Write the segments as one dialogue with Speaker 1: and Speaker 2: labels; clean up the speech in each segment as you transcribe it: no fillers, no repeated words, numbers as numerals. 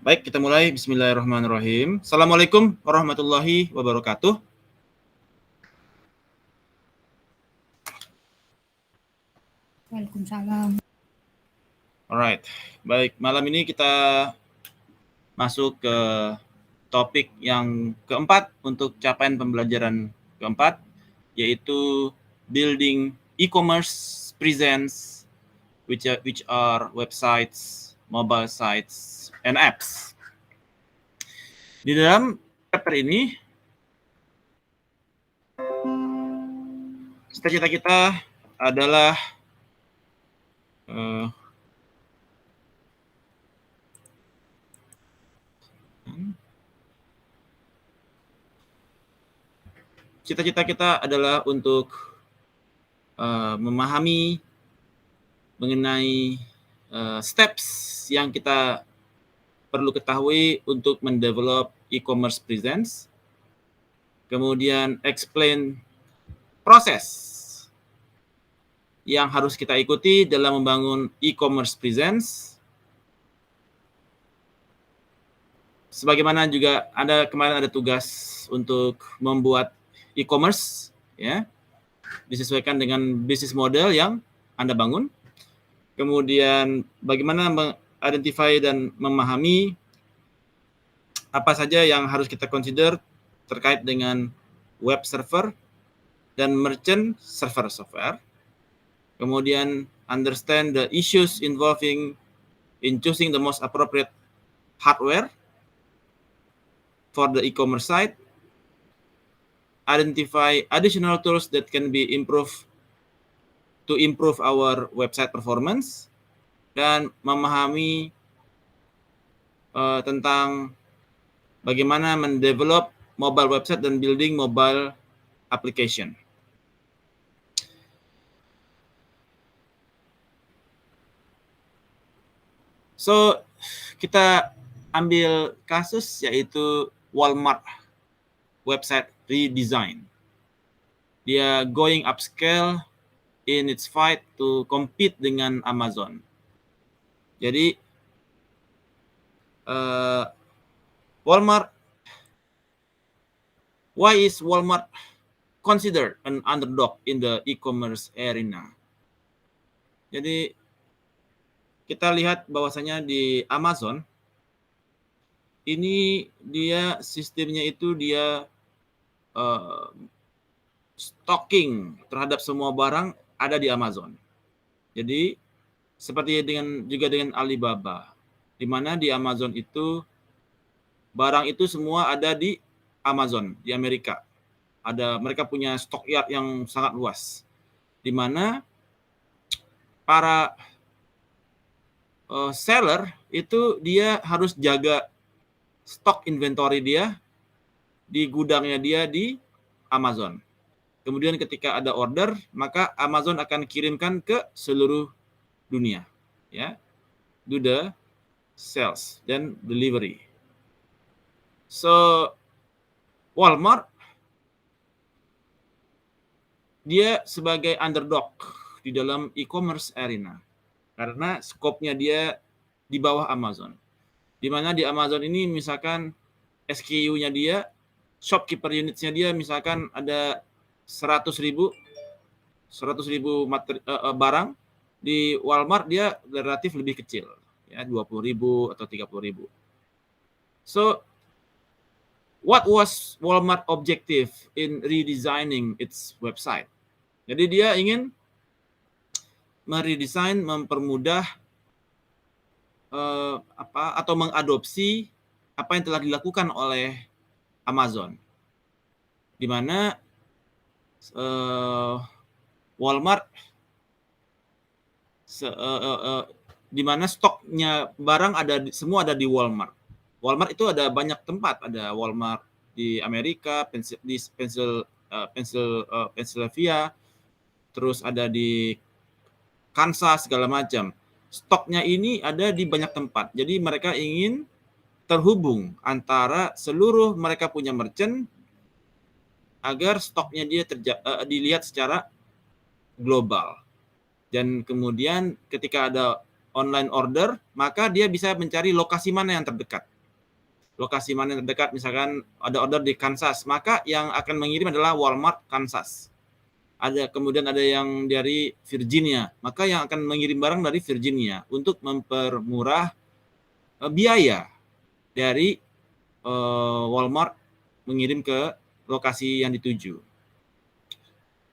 Speaker 1: Baik, kita mulai. Bismillahirrahmanirrahim. Assalamualaikum warahmatullahi wabarakatuh.
Speaker 2: Waalaikumsalam.
Speaker 1: Alright, baik. Malam ini kita masuk ke topik yang keempat untuk capaian pembelajaran keempat, yaitu building e-commerce presence, which are websites, mobile sites, and apps. Di dalam chapter ini, cita-cita kita adalah cita-cita kita adalah untuk memahami mengenai steps yang kita perlu ketahui untuk mendevelop e-commerce presence, kemudian explain proses yang harus kita ikuti dalam membangun e-commerce presence, sebagaimana juga kemarin ada tugas untuk membuat e-commerce, ya, disesuaikan dengan bisnis model yang Anda bangun. Kemudian bagaimana mengidentify dan memahami apa saja yang harus kita consider terkait dengan web server dan merchant server software. Kemudian understand the issues involving in choosing the most appropriate hardware for the e-commerce site. Identify additional tools that can be improved to improve our website performance, dan memahami tentang bagaimana mendevelop mobile website dan building mobile application. So, kita ambil kasus yaitu Walmart website redesign. Dia going upscale in its fight to compete dengan Amazon. Jadi Walmart, why is Walmart considered an underdog in the e-commerce arena? Jadi kita lihat bahwasanya di Amazon ini dia sistemnya itu dia stocking terhadap semua barang ada di Amazon. Jadi seperti dengan Alibaba, di mana di Amazon itu barang itu semua ada di Amazon di Amerika. Mereka punya stockyard yang sangat luas, di mana para seller itu dia harus jaga stok inventory dia di gudangnya dia di Amazon. Kemudian ketika ada order, maka Amazon akan kirimkan ke seluruh dunia, ya, do the sales dan delivery. So Walmart dia sebagai underdog di dalam e-commerce arena karena skopnya dia di bawah Amazon. Di mana di Amazon ini misalkan SKU-nya dia, shopkeeper units-nya dia misalkan ada 100.000 barang, di Walmart dia relatif lebih kecil, ya, 20.000 atau 30.000. So what was Walmart objective in redesigning its website? Jadi dia ingin meredesign, mempermudah atau mengadopsi apa yang telah dilakukan oleh Amazon, di mana Walmart di mana stoknya barang semua ada di Walmart. Walmart itu ada banyak tempat, ada Walmart di Amerika, di Pennsylvania, terus ada di Kansas, segala macam. Stoknya ini ada di banyak tempat. Jadi mereka ingin terhubung antara seluruh mereka punya merchant agar stoknya dia dilihat secara global. Dan kemudian ketika ada online order, maka dia bisa mencari lokasi mana yang terdekat. Lokasi mana yang terdekat, misalkan ada order di Kansas, maka yang akan mengirim adalah Walmart Kansas. Kemudian ada yang dari Virginia, maka yang akan mengirim barang dari Virginia untuk mempermurah biaya dari Walmart mengirim ke lokasi yang dituju.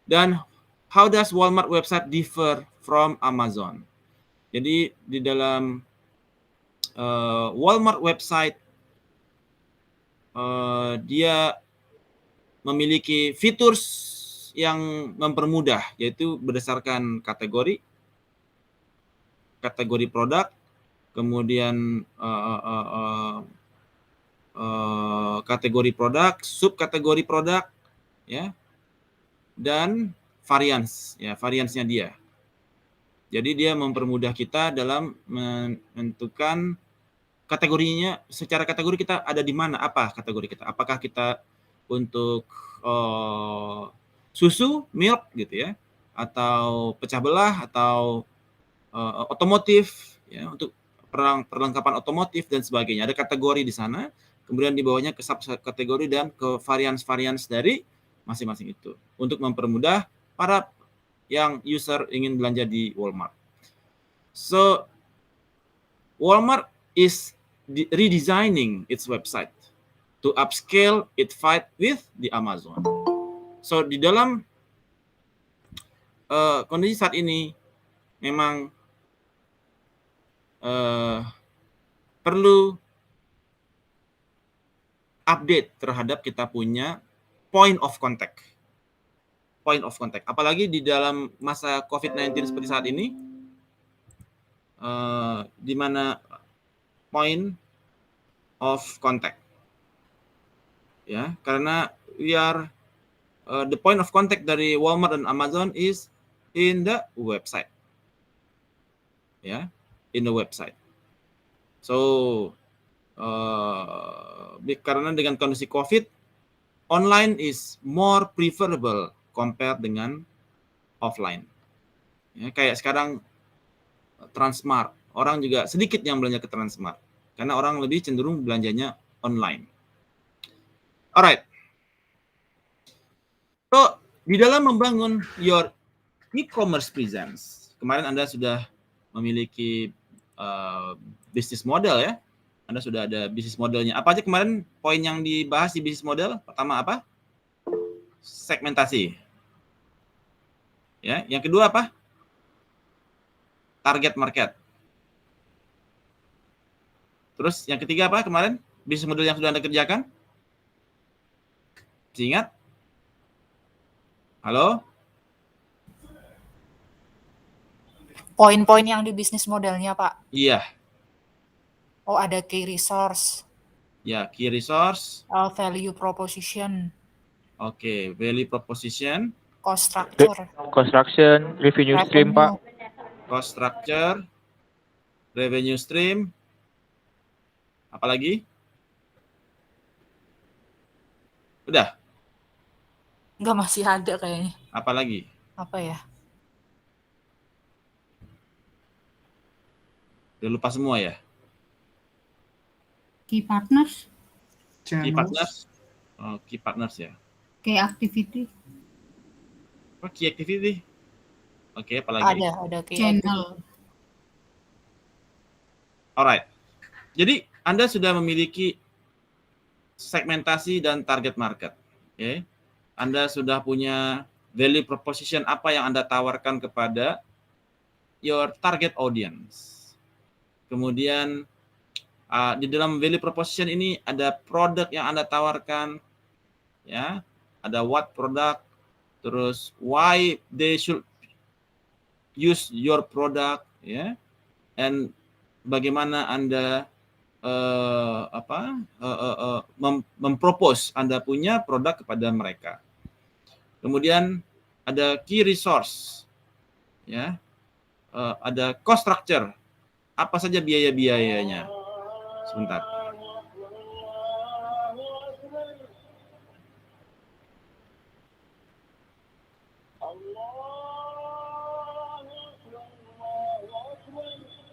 Speaker 1: Dan how does Walmart website differ from Amazon? Jadi di dalam Walmart website dia memiliki fitur yang mempermudah, yaitu berdasarkan kategori produk, kemudian kategori produk, subkategori produk, ya, dan variansnya dia. Jadi dia mempermudah kita dalam menentukan kategorinya. Secara kategori kita ada di mana, apa kategori kita? Apakah kita untuk susu, milk gitu ya, atau pecah belah, atau otomotif, ya, untuk perlengkapan otomotif dan sebagainya. Ada kategori di sana, kemudian di bawahnya ke subkategori dan ke varians dari masing-masing itu untuk mempermudah para yang user ingin belanja di Walmart. So Walmart is redesigning its website to upscale its fight with the Amazon. So di dalam kondisi saat ini memang perlu update terhadap kita punya point of contact. Apalagi di dalam masa COVID-19 seperti saat ini, di mana point of contact, ya, karena the point of contact dari Walmart dan Amazon is in the website, ya, in the website. So karena dengan kondisi COVID, online is more preferable compare dengan offline. Ya, kayak sekarang Transmart, orang juga sedikit yang belanja ke Transmart karena orang lebih cenderung belanjanya online. Alright. So, di dalam membangun your e-commerce presence, kemarin Anda sudah memiliki bisnis model, ya. Anda sudah ada bisnis modelnya. Apa aja kemarin poin yang dibahas di bisnis model? Pertama apa? Segmentasi. Ya, yang kedua apa? Target market. Terus yang ketiga apa kemarin? Bisnis model yang sudah Anda kerjakan? Masih ingat? Halo?
Speaker 2: Poin-poin yang di bisnis modelnya, Pak.
Speaker 1: Iya.
Speaker 2: Oh, ada key resource.
Speaker 1: Ya, key resource.
Speaker 2: Value proposition.
Speaker 1: Oke, value proposition.
Speaker 2: Cost structure.
Speaker 3: Construction, revenue stream, Pak.
Speaker 1: Cost structure, revenue stream. Apalagi? Udah?
Speaker 2: Enggak, masih ada kayaknya.
Speaker 1: Apalagi?
Speaker 2: Apa ya?
Speaker 1: Udah lupa semua ya?
Speaker 4: Key partners.
Speaker 1: Key partners? Oh, key partners ya.
Speaker 4: Key activity.
Speaker 1: Oh, key activity. Oke, apalagi?
Speaker 2: Ada key
Speaker 4: Channel.
Speaker 1: Alright. Jadi Anda sudah memiliki segmentasi dan target market. Okay. Anda sudah punya value proposition apa yang Anda tawarkan kepada your target audience. Kemudian di dalam value proposition ini ada produk yang Anda tawarkan, ya, ada what product, terus why they should use your product, ya, and bagaimana Anda mempropose Anda punya produk kepada mereka. Kemudian ada key resource, ya, ada cost structure, apa saja biaya-biayanya. Sebentar.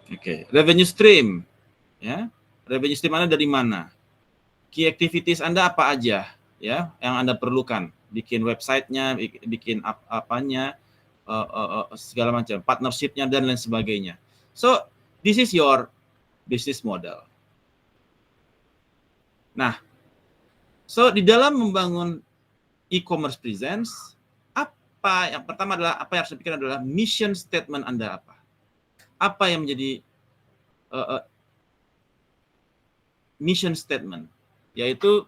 Speaker 1: Oke. Oke, revenue stream. Ya. Revenue stream Anda dari mana? Key activities Anda apa aja ya yang Anda perlukan? Bikin websitenya, bikin apanya, segala macam, partnership-nya dan lain sebagainya. So, this is your business model. Nah, so di dalam membangun e-commerce presence, apa yang pertama adalah apa yang harus dipikirkan adalah mission statement Anda apa? Apa yang menjadi mission statement, yaitu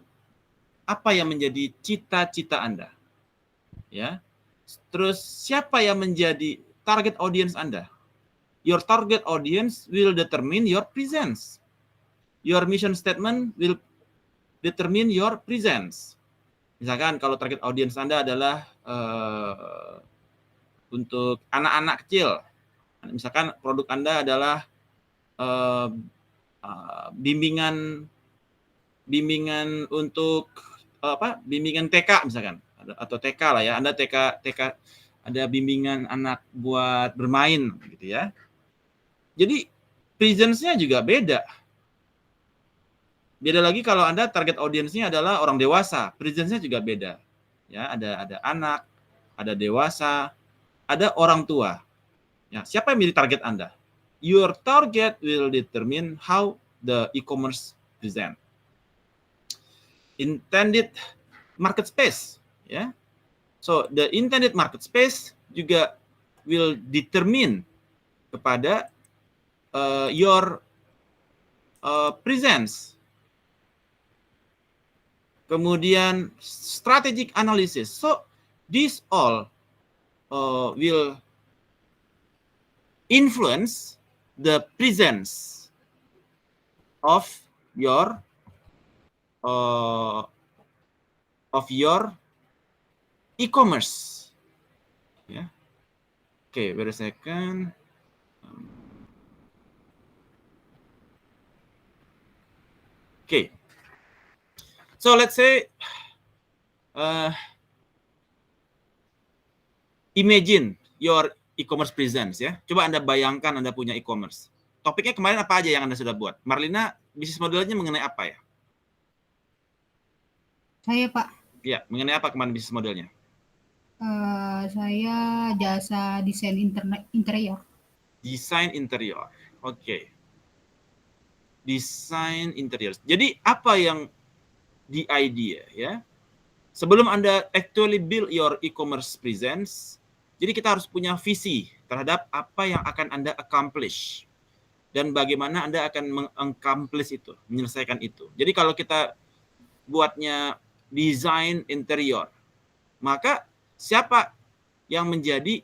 Speaker 1: apa yang menjadi cita-cita Anda, ya. Terus siapa yang menjadi target audience Anda? Your target audience will determine your presence. Your mission statement will determine your presence. Misalkan kalau target audience Anda adalah untuk anak-anak kecil, misalkan produk Anda adalah bimbingan untuk bimbingan TK misalkan, atau TK lah ya, Anda TK ada bimbingan anak buat bermain gitu ya. Jadi presence-nya juga beda. Beda lagi kalau Anda target audience-nya adalah orang dewasa, presence-nya juga beda. Ya, ada anak, ada dewasa, ada orang tua. Ya, siapa yang menjadi target Anda? Your target will determine how the e-commerce present. Intended market space, ya. So the intended market space juga will determine kepada your presence. Kemudian strategic analysis. So this all will influence the presence of your e-commerce. Ya. Okay, wait a second. Okay. So let's say imagine your e-commerce presence ya. Coba Anda bayangkan Anda punya e-commerce. Topiknya kemarin apa aja yang Anda sudah buat? Marlina, bisnis modelnya mengenai apa ya?
Speaker 4: Saya, Pak.
Speaker 1: Ya, mengenai apa kemarin bisnis modelnya?
Speaker 4: Saya jasa desain interior.
Speaker 1: Desain interior. Oke. Desain interior. Jadi apa yang the idea ya? Sebelum Anda actually build your e-commerce presence, jadi kita harus punya visi terhadap apa yang akan Anda accomplish dan bagaimana Anda akan meng-accomplish itu, menyelesaikan itu. Jadi kalau kita buatnya desain interior, maka siapa yang menjadi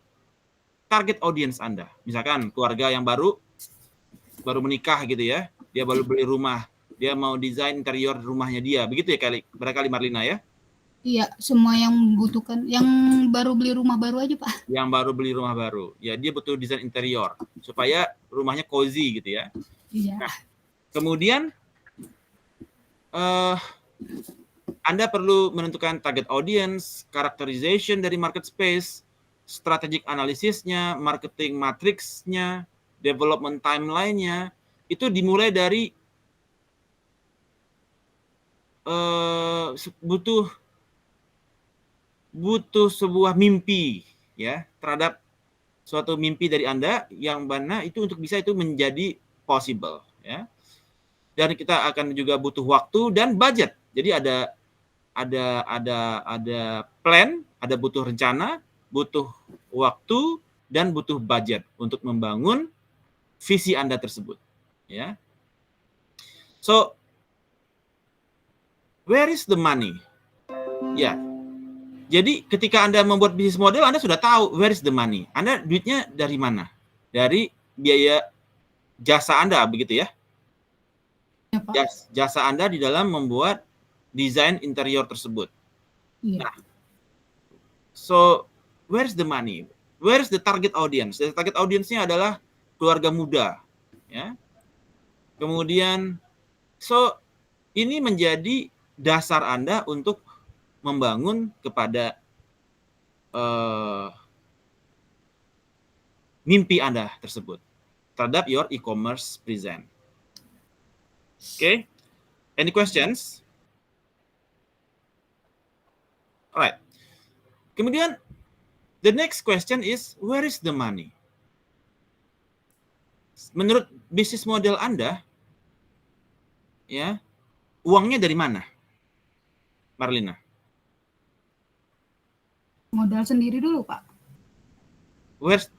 Speaker 1: target audience Anda? Misalkan keluarga yang baru menikah gitu ya, dia baru beli rumah, dia mau desain interior rumahnya dia, begitu ya barangkali Marlina ya?
Speaker 4: Iya, semua yang membutuhkan, yang baru beli rumah baru aja, Pak.
Speaker 1: Yang baru beli rumah baru, ya dia butuh desain interior supaya rumahnya cozy gitu ya.
Speaker 4: Iya.
Speaker 1: Nah, kemudian Anda perlu menentukan target audience, characterization dari market space, strategic analisisnya, marketing matrix-nya, development timeline-nya. Itu dimulai dari butuh sebuah mimpi ya terhadap suatu mimpi dari Anda yang mana itu untuk bisa itu menjadi possible ya. Dan kita akan juga butuh waktu dan budget. Jadi ada plan, ada butuh rencana, butuh waktu dan butuh budget untuk membangun visi Anda tersebut ya. So where is the money? Ya. Jadi ketika Anda membuat bisnis model, Anda sudah tahu where is the money. Anda duitnya dari mana? Dari biaya jasa Anda, begitu ya?
Speaker 4: Ya, Pak.
Speaker 1: Jasa Anda di dalam membuat desain interior tersebut.
Speaker 4: Iya.
Speaker 1: Nah, so where is the money? Where is the target audience? The target audience-nya adalah keluarga muda, ya. Kemudian, so ini menjadi dasar Anda untuk membangun kepada mimpi Anda tersebut. terhadap your e-commerce present. Okay? Any questions? Alright. Kemudian the next question is, where is the money? Menurut bisnis model Anda, ya, uangnya dari mana? Marlina.
Speaker 4: Modal sendiri dulu, Pak.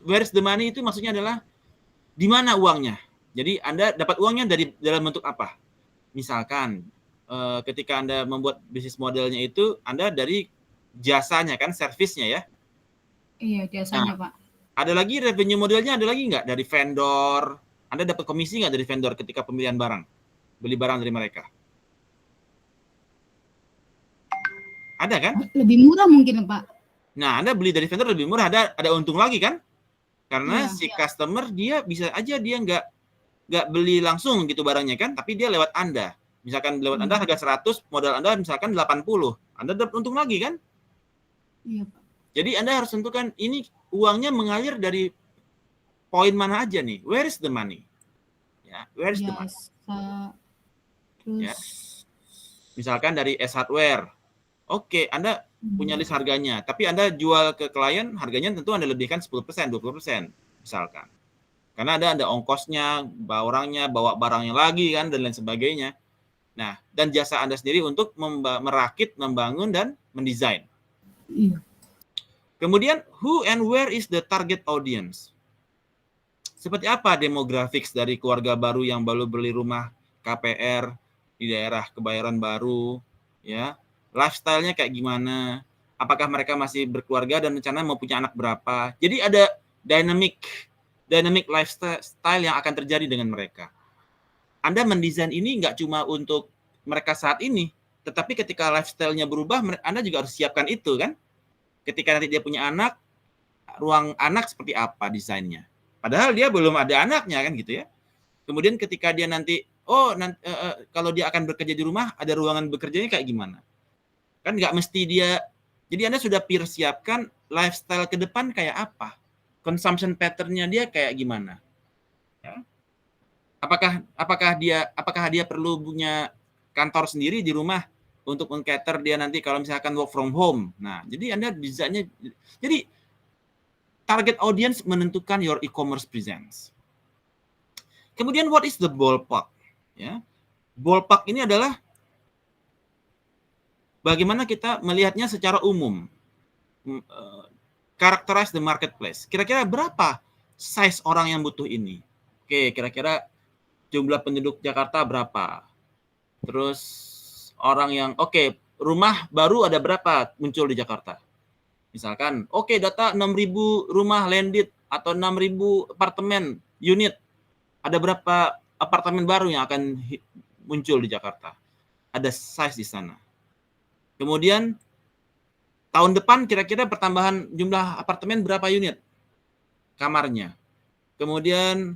Speaker 1: Where's the money itu maksudnya adalah di mana uangnya? Jadi Anda dapat uangnya dari dalam bentuk apa? Misalkan ketika Anda membuat bisnis modelnya itu Anda dari jasanya kan, servisnya ya.
Speaker 4: Iya, biasanya, Pak.
Speaker 1: Ada lagi revenue modelnya, ada lagi nggak dari vendor? Anda dapat komisi nggak dari vendor ketika pemilihan barang? Beli barang dari mereka? Ada kan?
Speaker 4: Lebih murah mungkin, Pak.
Speaker 1: Nah, Anda beli dari vendor lebih murah, ada untung lagi kan? Karena
Speaker 4: Iya.
Speaker 1: si customer dia bisa aja dia nggak beli langsung gitu barangnya kan, tapi dia lewat Anda. Misalkan lewat Anda harga 100, modal Anda misalkan 80. Anda dapat untung lagi kan?
Speaker 4: Iya, Pak.
Speaker 1: Jadi Anda harus tentukan ini uangnya mengalir dari poin mana aja nih. Where is the money? Ya, where is the money?
Speaker 4: Terus
Speaker 1: Ya. Misalkan dari S Hardware. Oke, Anda punya list harganya, tapi Anda jual ke klien, harganya tentu Anda lebihkan 10%, 20% misalkan. Karena ada ongkosnya, bawa orangnya, bawa barangnya lagi kan, dan lain sebagainya. Nah, dan jasa Anda sendiri untuk merakit, membangun, dan mendesain.
Speaker 4: iya.
Speaker 1: Kemudian, who and where is the target audience? Seperti apa demographics dari keluarga baru yang baru beli rumah KPR di daerah Kebayoran Baru, ya? Lifestyle-nya kayak gimana? Apakah mereka masih berkeluarga dan rencana mau punya anak berapa? Jadi ada dynamic lifestyle yang akan terjadi dengan mereka. Anda mendesain ini nggak cuma untuk mereka saat ini, tetapi ketika lifestyle-nya berubah, Anda juga harus siapkan itu kan? Ketika nanti dia punya anak, ruang anak seperti apa desainnya? Padahal dia belum ada anaknya kan gitu ya. Kemudian ketika dia nanti, kalau dia akan bekerja di rumah, ada ruangan bekerjanya kayak gimana? Kan nggak mesti dia, jadi Anda sudah persiapkan lifestyle ke depan kayak apa? Consumption pattern-nya dia kayak gimana? Ya. Apakah dia perlu punya kantor sendiri di rumah untuk meng-cater dia nanti kalau misalkan work from home? Nah, jadi Anda desainnya, jadi target audience menentukan your e-commerce presence. Kemudian what is the ballpark? Ya, ballpark ini adalah bagaimana kita melihatnya secara umum. Characterize the marketplace. Kira-kira berapa size orang yang butuh ini? Oke, kira-kira jumlah penduduk Jakarta berapa? Terus orang yang, rumah baru ada berapa muncul di Jakarta? Misalkan, data 6.000 rumah landed atau 6.000 apartemen unit. Ada berapa apartemen baru yang akan muncul di Jakarta? Ada size di sana. Kemudian tahun depan kira-kira pertambahan jumlah apartemen berapa unit kamarnya. Kemudian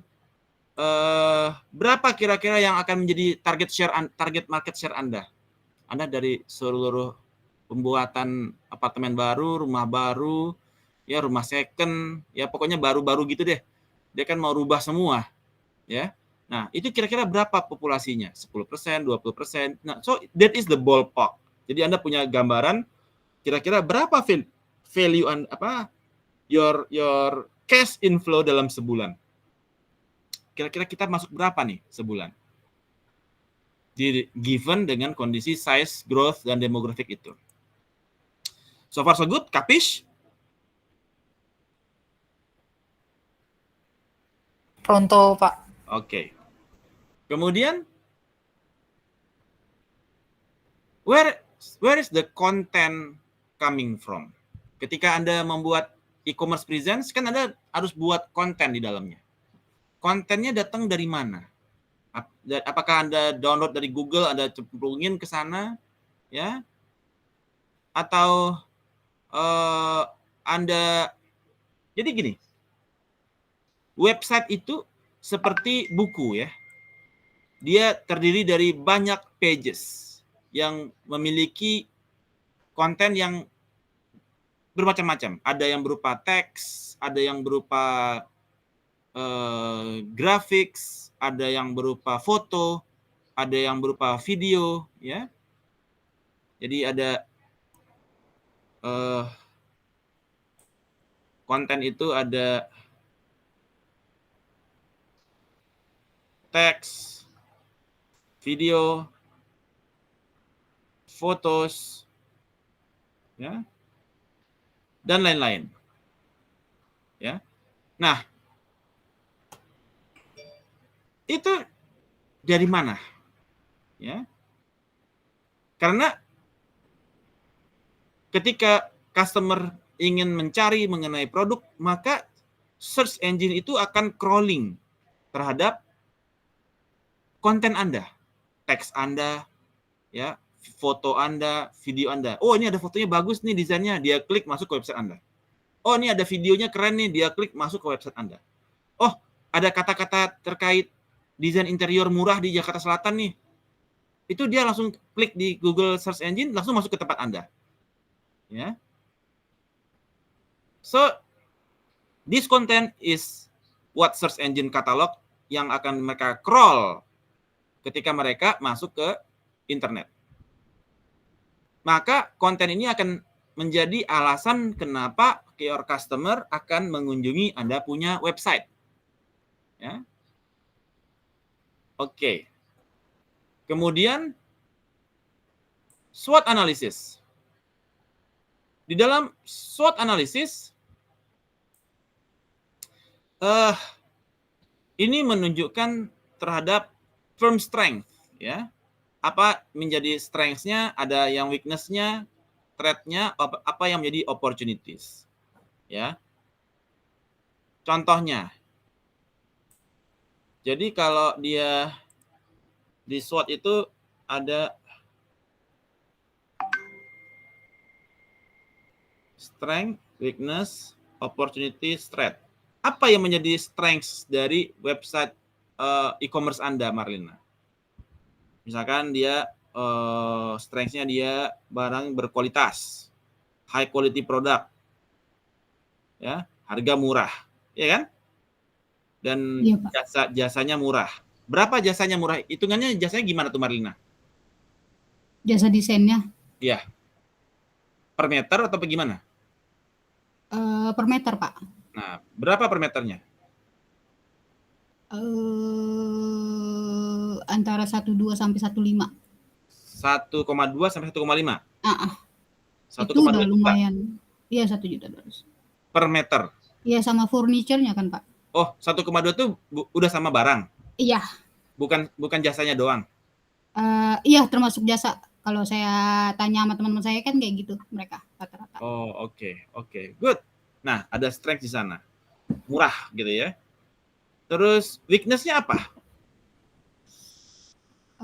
Speaker 1: berapa kira-kira yang akan menjadi target market share Anda? Anda dari seluruh pembuatan apartemen baru, rumah baru, ya rumah second, ya pokoknya baru-baru gitu deh. Dia kan mau rubah semua, ya. Nah, itu kira-kira berapa populasinya? 10%, 20%. Nah, so that is the ballpark. Jadi Anda punya gambaran kira-kira berapa value your cash inflow dalam sebulan. Kira-kira kita masuk berapa nih sebulan? Given dengan kondisi size, growth, dan demographic itu. So far so good, kapish?
Speaker 2: Pronto, Pak.
Speaker 1: Oke. Kemudian, where is the content coming from? Ketika Anda membuat e-commerce presence, kan Anda harus buat konten di dalamnya. Kontennya datang dari mana? Apakah Anda download dari Google, Anda cemplungin ke sana, ya? Atau Anda, jadi gini, website itu seperti buku ya. Dia terdiri dari banyak pages yang memiliki konten yang bermacam-macam. Ada yang berupa teks, ada yang berupa graphics, ada yang berupa foto, ada yang berupa video, ya. Jadi ada konten itu ada teks, video, fotos, ya, dan lain-lain. Ya. Nah, itu dari mana? Ya. Karena ketika customer ingin mencari mengenai produk, maka search engine itu akan crawling terhadap konten Anda, teks Anda, ya, foto Anda, video Anda. Oh, ini ada fotonya bagus nih desainnya, dia klik masuk ke website Anda. Oh, ini ada videonya keren nih, dia klik masuk ke website Anda. Oh, ada kata-kata terkait desain interior murah di Jakarta Selatan nih. Itu dia langsung klik di Google Search Engine, langsung masuk ke tempat Anda. Ya. So, this content is what search engine catalog yang akan mereka crawl ketika mereka masuk ke internet. Maka konten ini akan menjadi alasan kenapa your customer akan mengunjungi Anda punya website. Ya. Oke. Kemudian SWOT analysis. Di dalam SWOT analysis ini menunjukkan terhadap firm strength, ya. Apa menjadi strengths-nya, ada yang weakness-nya, threat-nya, apa yang menjadi opportunities. Ya. Contohnya. Jadi kalau dia di SWOT itu ada strength, weakness, opportunity, threat. Apa yang menjadi strengths dari website e-commerce Anda, Marlina? Misalkan dia strengths-nya dia barang berkualitas, high quality product, ya, harga murah, ya kan? Dan
Speaker 4: Iya, Pak.
Speaker 1: jasanya murah. Berapa jasanya murah? Hitungannya jasanya gimana tuh, Marlina?
Speaker 4: Jasa desainnya
Speaker 1: Iya. Per meter atau bagaimana?
Speaker 4: per meter, Pak.
Speaker 1: Nah, berapa per meternya?
Speaker 4: Antara 1,2 sampai 1,5.
Speaker 1: 1,2 sampai 1,5.
Speaker 4: Itu
Speaker 1: 1,2
Speaker 4: udah
Speaker 1: juta
Speaker 4: lumayan. Iya, 1,2 juta
Speaker 1: per meter.
Speaker 4: Iya, sama furniture-nya kan, Pak.
Speaker 1: Oh, 1,2 tuh udah sama barang.
Speaker 4: Iya.
Speaker 1: Bukan jasanya doang.
Speaker 4: Iya, termasuk jasa. Kalau saya tanya sama teman-teman saya kan kayak gitu mereka rata-rata.
Speaker 1: Oh, oke. Good. Nah, ada strength di sana. Murah gitu ya. Terus weakness-nya apa?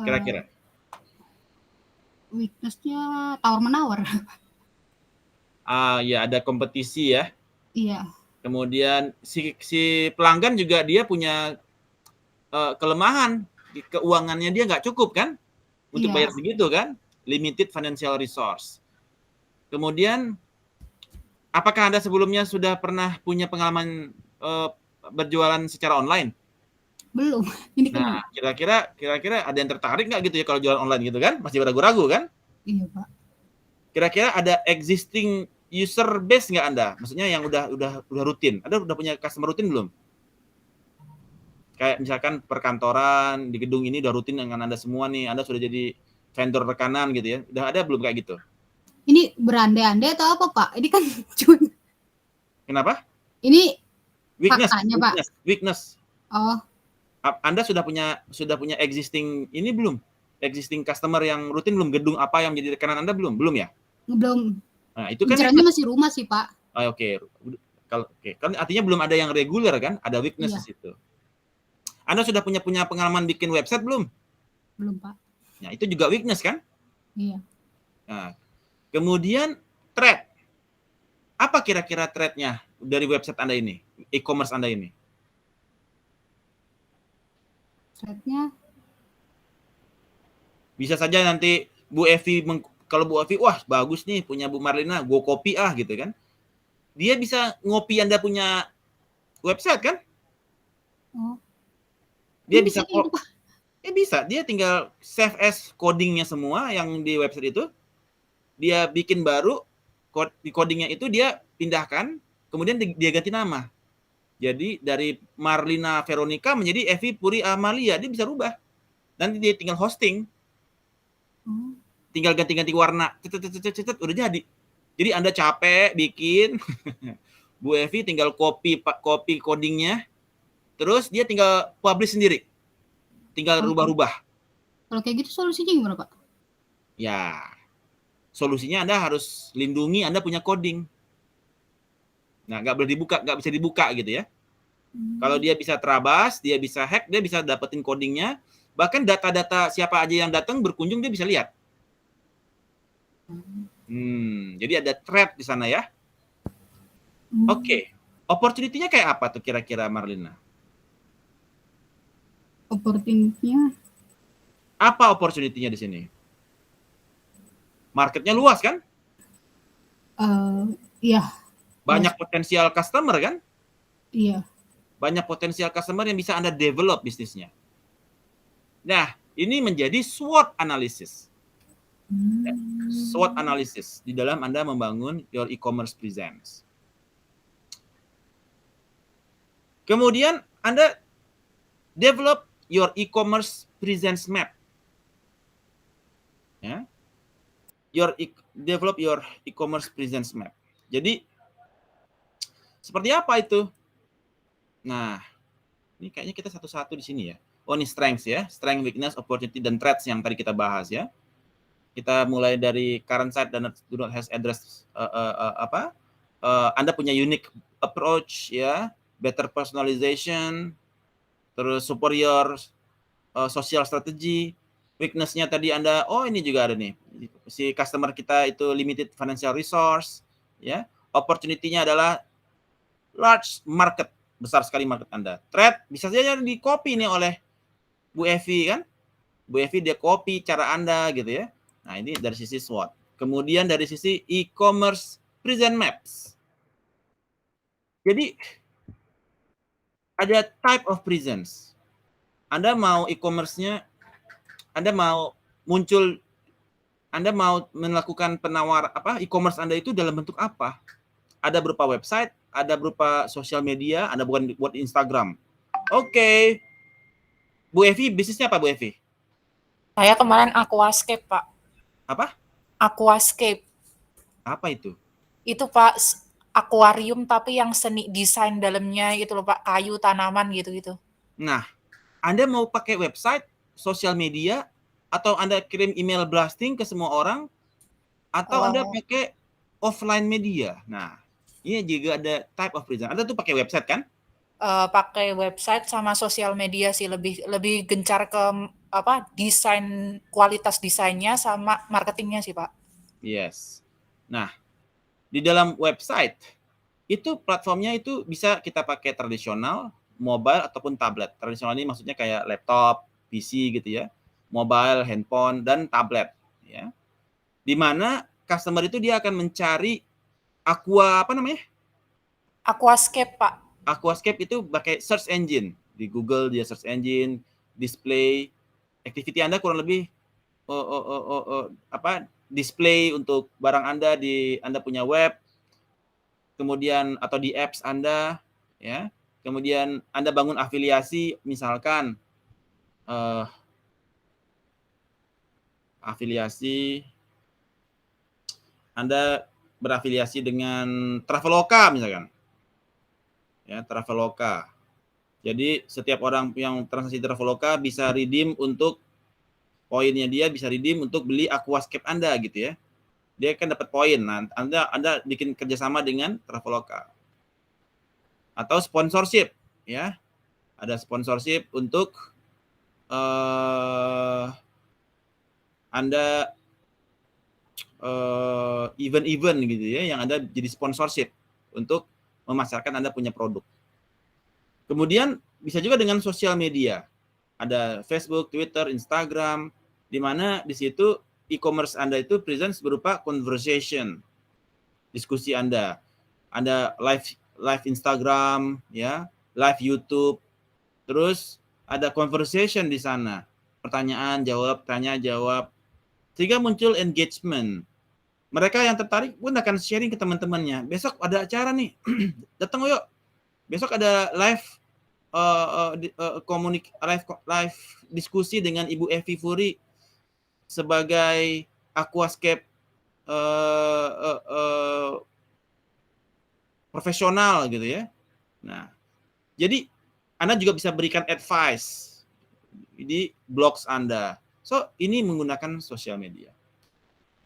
Speaker 1: Kira-kira.
Speaker 4: Weakness-nya tawar-menawar.
Speaker 1: Ya ada kompetisi ya.
Speaker 4: Iya.
Speaker 1: Kemudian si pelanggan juga dia punya kelemahan, keuangannya dia nggak cukup kan untuk
Speaker 4: Iya.
Speaker 1: bayar segitu kan, limited financial resource. Kemudian apakah Anda sebelumnya sudah pernah punya pengalaman berjualan secara online?
Speaker 4: Belum. Ini kan.
Speaker 1: Nah, kira-kira ada yang tertarik nggak gitu ya kalau jualan online gitu kan? Masih ragu-ragu kan?
Speaker 4: Iya, Pak.
Speaker 1: Kira-kira ada existing user base nggak Anda? Maksudnya yang udah rutin. Anda udah punya customer rutin belum? Kayak misalkan perkantoran di gedung ini udah rutin dengan Anda semua nih. Anda sudah jadi vendor rekanan gitu ya. Udah ada belum kayak gitu?
Speaker 4: Ini berandai-andai atau apa, Pak? Ini kan cuma.
Speaker 1: Kenapa?
Speaker 4: Ini
Speaker 1: Weakness,
Speaker 4: faktanya, Pak.
Speaker 1: weakness.
Speaker 4: Oh,
Speaker 1: Anda sudah punya existing ini belum? Existing customer yang rutin belum? Gedung apa yang menjadi rekanan Anda belum? Belum ya?
Speaker 4: belum.
Speaker 1: Nah, itu kan
Speaker 4: Bicaranya masih rumah sih, Pak.
Speaker 1: Oke. Kan artinya belum ada yang reguler kan? Ada weakness
Speaker 4: Iya.
Speaker 1: di situ. Anda sudah punya pengalaman bikin website belum?
Speaker 4: Belum, Pak.
Speaker 1: Nah, itu juga weakness kan?
Speaker 4: Iya.
Speaker 1: Nah, kemudian threat. Apa kira-kira threat-nya dari website Anda ini? E-commerce Anda ini?
Speaker 4: Threat-nya
Speaker 1: Bisa saja nanti Bu Evi, kalau Bu Evi, wah bagus nih punya Bu Marlina, gue copy gitu kan. Dia bisa ngopi Anda punya website kan?
Speaker 4: Oh,
Speaker 1: Dia
Speaker 4: bisa
Speaker 1: bisa
Speaker 4: kayak gitu, Pak?
Speaker 1: bisa. Dia tinggal save as codingnya semua yang di website itu. Dia bikin baru, di codingnya itu dia pindahkan, kemudian dia ganti nama. Jadi dari Marlina Veronica menjadi Evi Puri Amalia, dia bisa rubah. Nanti dia tinggal hosting,
Speaker 4: Oh.
Speaker 1: tinggal ganti-ganti warna, udah jadi. Jadi Anda capek bikin, Bu Evi tinggal copy codingnya, terus dia tinggal publish sendiri, tinggal rubah-rubah.
Speaker 4: Kalau kayak gitu solusinya gimana, Pak?
Speaker 1: Ya, solusinya Anda harus lindungi Anda punya coding. Nah, nggak bisa dibuka gitu ya. Kalau dia bisa terabas, dia bisa hack, dia bisa dapetin codingnya, bahkan data-data siapa aja yang datang berkunjung dia bisa lihat. Jadi ada threat di sana ya. Oke. Opportunity-nya kayak apa tuh kira-kira Marlina?
Speaker 4: Opportunity-nya
Speaker 1: Apa opportunity-nya di sini? Marketnya luas kan?
Speaker 4: iya,
Speaker 1: Banyak potensial customer kan?
Speaker 4: iya.
Speaker 1: Banyak potensial customer yang bisa Anda develop bisnisnya. Nah, ini menjadi SWOT analysis. SWOT analysis di dalam Anda membangun your e-commerce presence. Kemudian Anda develop your e-commerce presence map. Ya. Develop your e-commerce presence map. Jadi seperti apa itu? Nah, ini kayaknya kita satu-satu di sini ya. Oh, ini strengths ya. Strength, weakness, opportunity, dan threats yang tadi kita bahas ya. Kita mulai dari current site dan do not has address Anda punya unique approach ya, better personalization, terus superior social strategy. Weakness-nya tadi Anda, ini juga ada nih. Si customer kita itu limited financial resource ya. Opportunity-nya adalah large market, besar sekali market Anda. Threat bisa saja di-copy nih oleh Bu Evi kan. Bu Evi dia copy cara Anda gitu ya. Nah, ini dari sisi SWOT. Kemudian dari sisi e-commerce present maps. Jadi ada type of presence. Anda mau e-commerce-nya, Anda mau muncul, Anda mau melakukan e-commerce Anda itu dalam bentuk apa? Ada berupa website, ada berupa sosial media, ada buat Instagram. Oke. Bu Evi, bisnisnya apa Bu Evi?
Speaker 2: Saya kemarin aquascape, Pak.
Speaker 1: Apa?
Speaker 2: Aquascape.
Speaker 1: Apa itu?
Speaker 2: Itu, Pak, akuarium tapi yang seni desain dalamnya gitu loh, Pak, kayu, tanaman gitu-gitu.
Speaker 1: Nah, Anda mau pakai website, sosial media, atau Anda kirim email blasting ke semua orang, atau Anda pakai offline media. Nah, ini juga ada type of presence. Anda tuh pakai website kan?
Speaker 2: Pakai website sama sosial media sih, lebih gencar ke desain, kualitas desainnya sama marketingnya sih, Pak.
Speaker 1: Yes. Nah, di dalam website itu platformnya itu bisa kita pakai tradisional, mobile ataupun tablet. Tradisional ini maksudnya kayak laptop, PC gitu ya, mobile, handphone, dan tablet. Ya, di mana customer itu dia akan mencari
Speaker 2: Aquascape, Pak.
Speaker 1: Aquascape itu pakai search engine. Di Google dia search engine, display, activity Anda kurang lebih display untuk barang Anda di Anda punya web, kemudian atau di apps Anda, ya. Kemudian Anda bangun afiliasi, misalkan afiliasi Anda berafiliasi dengan Traveloka misalkan. Ya, Traveloka. Jadi setiap orang yang transaksi Traveloka bisa redeem untuk poinnya, dia bisa redeem untuk beli aquascape Anda gitu ya. Dia kan dapat poin. Nah, Anda bikin kerjasama dengan Traveloka. Atau sponsorship ya. Ada sponsorship untuk Anda event-event gitu ya yang Anda jadi sponsorship untuk memasarkan Anda punya produk. Kemudian bisa juga dengan sosial media. Ada Facebook, Twitter, Instagram, di mana di situ e-commerce Anda itu presence berupa conversation, diskusi Anda. Anda live Instagram, ya, live YouTube, Terus ada conversation di sana. Pertanyaan, jawab, tanya, jawab. Sehingga muncul engagement. Mereka yang tertarik pun akan sharing ke teman-temannya. Besok ada acara nih. Datang yuk. Besok ada live live diskusi dengan Ibu Evi Furi sebagai aquascape profesional gitu ya. Nah, jadi Anda juga bisa berikan advice di blogs Anda. So, ini menggunakan sosial media.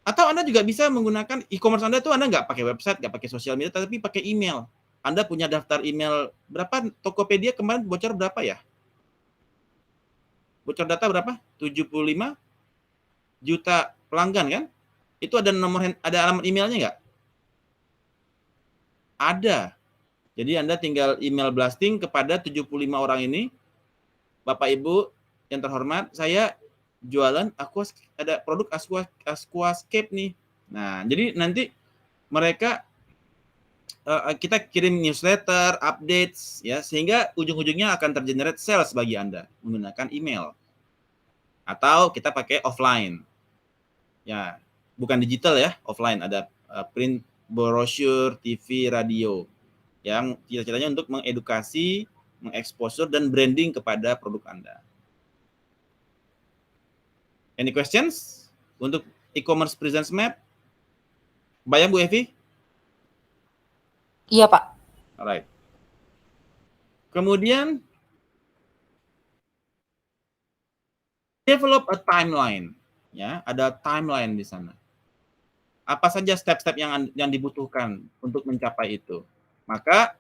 Speaker 1: Atau Anda juga bisa menggunakan e-commerce Anda itu Anda nggak pakai website, nggak pakai sosial media, tapi pakai email. Anda punya daftar email berapa? Tokopedia kemarin bocor berapa ya? Bocor data berapa? 75 juta pelanggan kan? Itu ada ada alamat emailnya nggak? Ada. Jadi Anda tinggal email blasting kepada 75 orang ini. Bapak Ibu yang terhormat, saya jualan ada produk aquascape nih. Nah, jadi nanti mereka kita kirim newsletter, updates ya, sehingga ujung-ujungnya akan tergenerate sales bagi Anda menggunakan email. Atau kita pakai offline. Ya, bukan digital ya, offline ada print, brosur, TV, radio yang cita-citanya untuk mengedukasi, mengeksposur dan branding kepada produk Anda. Any questions untuk e-commerce presence map? Bayang Bu Evi?
Speaker 2: Iya, Pak.
Speaker 1: Alright. Kemudian develop a timeline, ya, ada timeline di sana. Apa saja step-step yang dibutuhkan untuk mencapai itu? Maka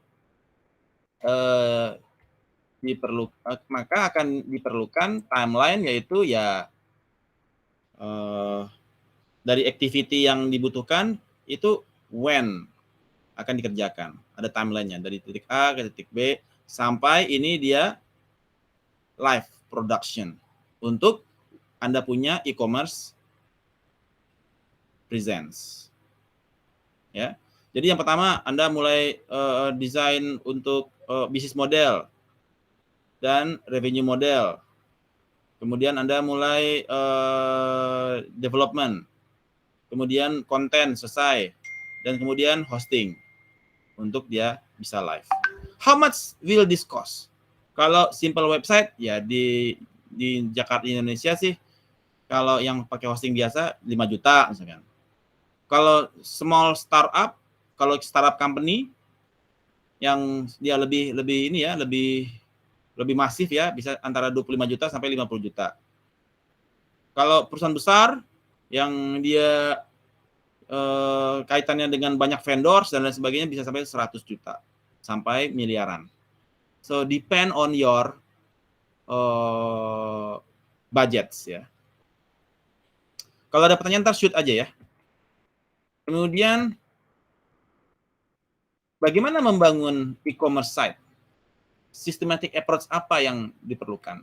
Speaker 1: akan diperlukan timeline, yaitu ya dari activity yang dibutuhkan itu when akan dikerjakan. Ada timelinenya dari titik A ke titik B sampai ini dia live production untuk Anda punya e-commerce presence. Ya. Jadi yang pertama Anda mulai desain untuk bisnis model dan revenue model. Kemudian Anda mulai development. Kemudian konten selesai dan kemudian hosting untuk dia bisa live. How much will this cost? Kalau simple website ya di Jakarta Indonesia sih kalau yang pakai hosting biasa 5 juta misalkan. Kalau small startup, kalau startup company yang dia lebih ini ya, lebih masif ya, bisa antara 25 juta sampai 50 juta. Kalau perusahaan besar yang dia kaitannya dengan banyak vendors dan lain sebagainya bisa sampai 100 juta sampai miliaran. So depend on your budgets ya. Kalau ada pertanyaan ntar shoot aja ya. Kemudian bagaimana membangun e-commerce site? Systematic approach apa yang diperlukan?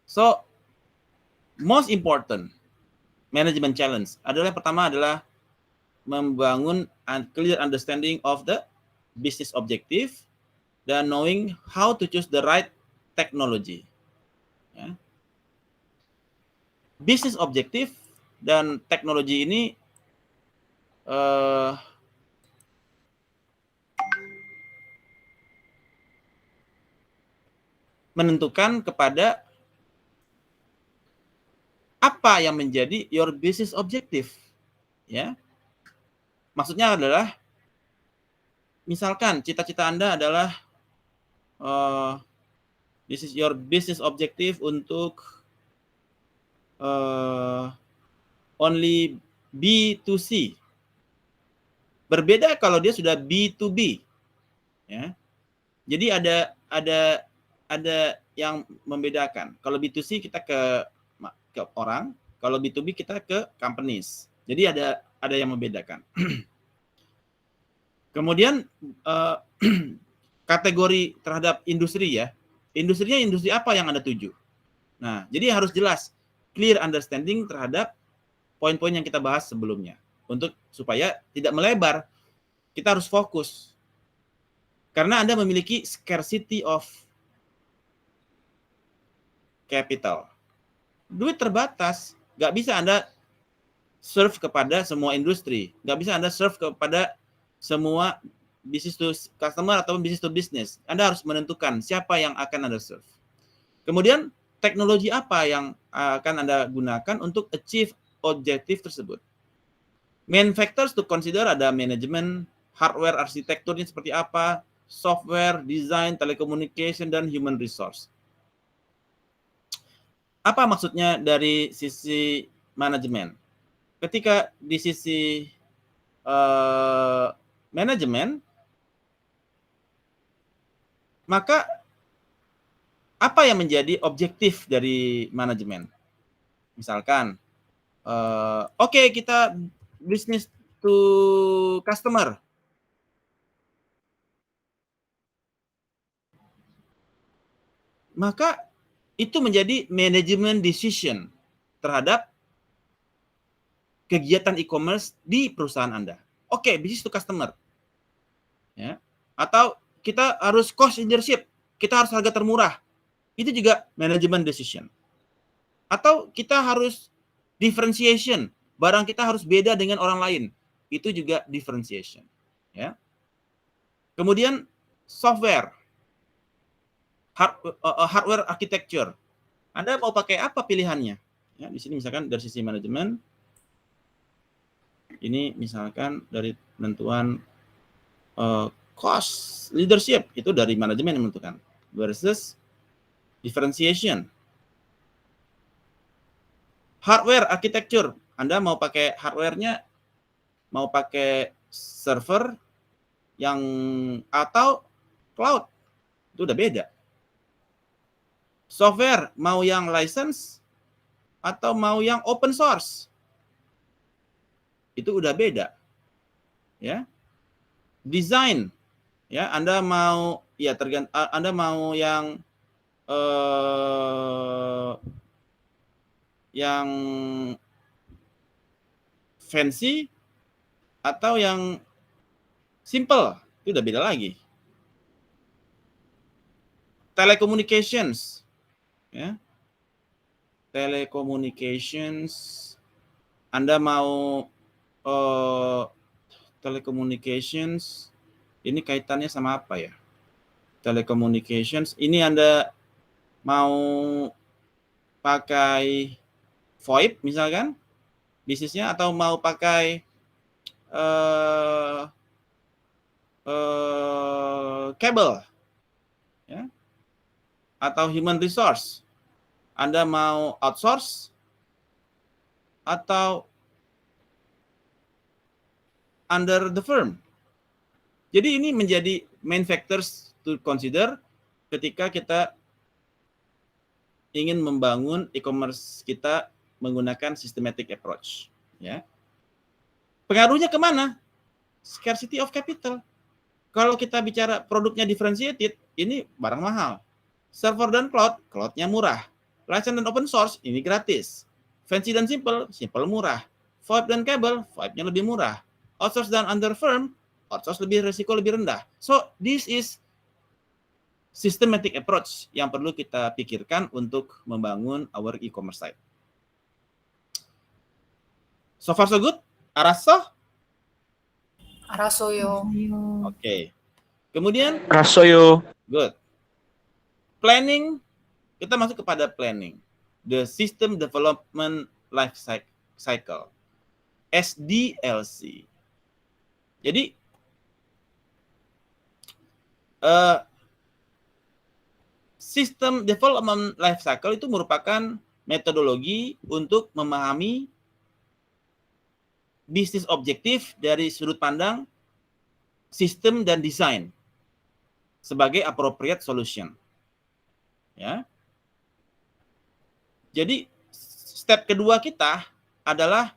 Speaker 1: So most important management challenge adalah pertama adalah membangun clear understanding of the business objective dan knowing how to choose the right technology. Ya. Business objective dan teknologi ini menentukan kepada apa yang menjadi your business objective, ya. Maksudnya adalah, misalkan cita-cita Anda adalah this is your business objective untuk only B2C. Berbeda kalau dia sudah B2B, ya. Jadi ada yang membedakan. Kalau B2C kita ke orang, kalau B2B kita ke companies. Jadi ada yang membedakan. Kemudian kategori terhadap industri ya. Industrinya industri apa yang Anda tuju? Nah, jadi harus jelas, clear understanding terhadap poin-poin yang kita bahas sebelumnya. Untuk supaya tidak melebar, kita harus fokus. Karena Anda memiliki scarcity of capital. Duit terbatas, nggak bisa Anda serve kepada semua industri, nggak bisa Anda serve kepada semua business to customer atau business to business. Anda harus menentukan siapa yang akan Anda serve. Kemudian teknologi apa yang akan Anda gunakan untuk achieve objektif tersebut. Main factors to consider ada manajemen, hardware arsitekturnya seperti apa, software, design, telecommunication, dan human resource. Apa maksudnya dari sisi manajemen? Ketika di sisi manajemen, maka apa yang menjadi objektif dari manajemen? Misalkan, oke, kita business to customer. Maka itu menjadi manajemen decision terhadap kegiatan e-commerce di perusahaan Anda. Oke, business to customer. Ya. Atau kita harus cost leadership, kita harus harga termurah. Itu juga manajemen decision. Atau kita harus differentiation, barang kita harus beda dengan orang lain. Itu juga differentiation. Ya. Kemudian software, hardware architecture. Anda mau pakai apa pilihannya? Ya, di sini misalkan dari sisi manajemen, ini misalkan dari penentuan cost leadership, itu dari manajemen yang menentukan, versus differentiation. Hardware architecture, Anda mau pakai hardware-nya, mau pakai server yang atau cloud, itu udah beda. Software mau yang license atau mau yang open source, itu udah beda. Ya. Desain, ya, Anda mau Anda mau yang fancy atau yang simple, itu udah beda lagi. Telecommunications, ya, telecommunications, Anda mau telecommunications, ini kaitannya sama apa ya? Telecommunications, ini Anda mau pakai VoIP misalkan bisnisnya, atau mau pakai kabel, ya, atau human resource, Anda mau outsource atau under the firm. Jadi ini menjadi main factors to consider ketika kita ingin membangun e-commerce kita menggunakan systematic approach. Ya. Pengaruhnya kemana? Scarcity of capital. Kalau kita bicara produknya differentiated, ini barang mahal. Server dan cloud, cloud-nya murah. License dan open source, ini gratis. Fancy dan simple, simple murah. VoIP dan kabel, VoIP-nya lebih murah. Outsource dan under firm, outsource lebih risiko lebih rendah. So, this is systematic approach yang perlu kita pikirkan untuk membangun our e-commerce site. So far so good? Araso?
Speaker 2: Arasoyo.
Speaker 1: Oke. Kemudian,
Speaker 3: Rasoyo.
Speaker 1: good. Planning, kita masuk kepada planning. The System Development Life Cycle. SDLC. Jadi, System Development Life Cycle itu merupakan metodologi untuk memahami bisnis objektif dari sudut pandang sistem dan desain sebagai appropriate solution. Ya. Jadi step kedua kita adalah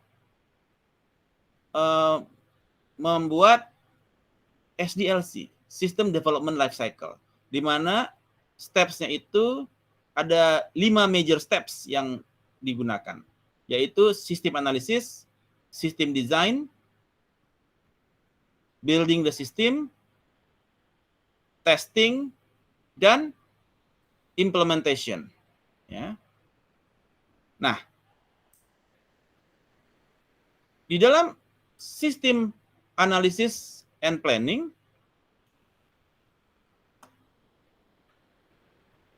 Speaker 1: membuat SDLC, System Development Life Cycle, di mana steps-nya itu ada 5 major steps yang digunakan, yaitu sistem analisis, sistem design, building the system, testing, dan implementation. Ya. Nah, di dalam sistem analysis and planning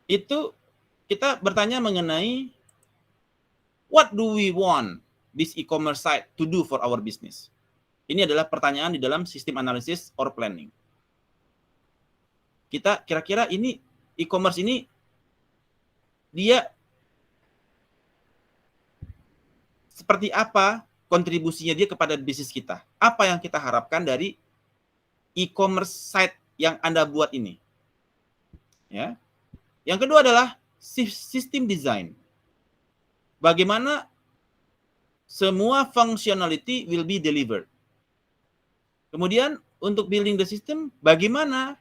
Speaker 1: itu kita bertanya mengenai what do we want this e-commerce site to do for our business. Ini adalah pertanyaan di dalam sistem analysis or planning. Kita kira-kira ini e-commerce ini dia seperti apa kontribusinya dia kepada bisnis kita? Apa yang kita harapkan dari e-commerce site yang Anda buat ini? Ya. Yang kedua adalah sistem design. Bagaimana semua functionality will be delivered. Kemudian untuk building the system, bagaimana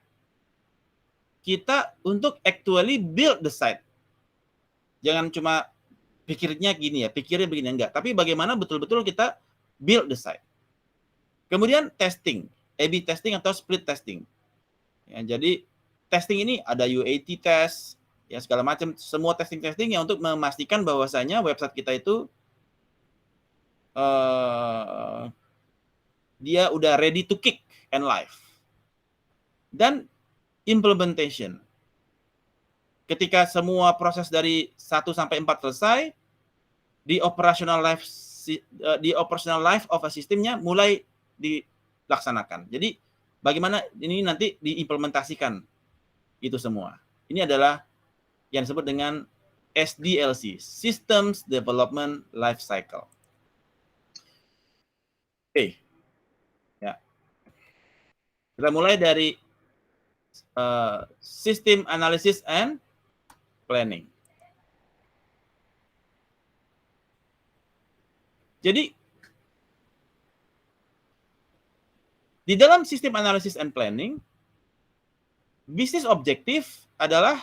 Speaker 1: kita untuk actually build the site. Jangan cuma pikirnya gini ya, pikirnya begini, enggak. Tapi bagaimana betul-betul kita build the site. Kemudian testing, A/B testing atau split testing. Ya, jadi testing ini ada UAT test, ya segala macam, semua testing yang untuk memastikan bahwasanya website kita itu dia udah ready to kick and live. Dan implementation. Ketika semua proses dari 1 sampai 4 selesai, di operational life of a systemnya mulai dilaksanakan. Jadi bagaimana ini nanti diimplementasikan itu semua. Ini adalah yang disebut dengan SDLC, Systems Development Life Cycle. Oke. Ya. Kita mulai dari System Analysis and Planning. Jadi di dalam sistem analysis and planning, bisnis objektif adalah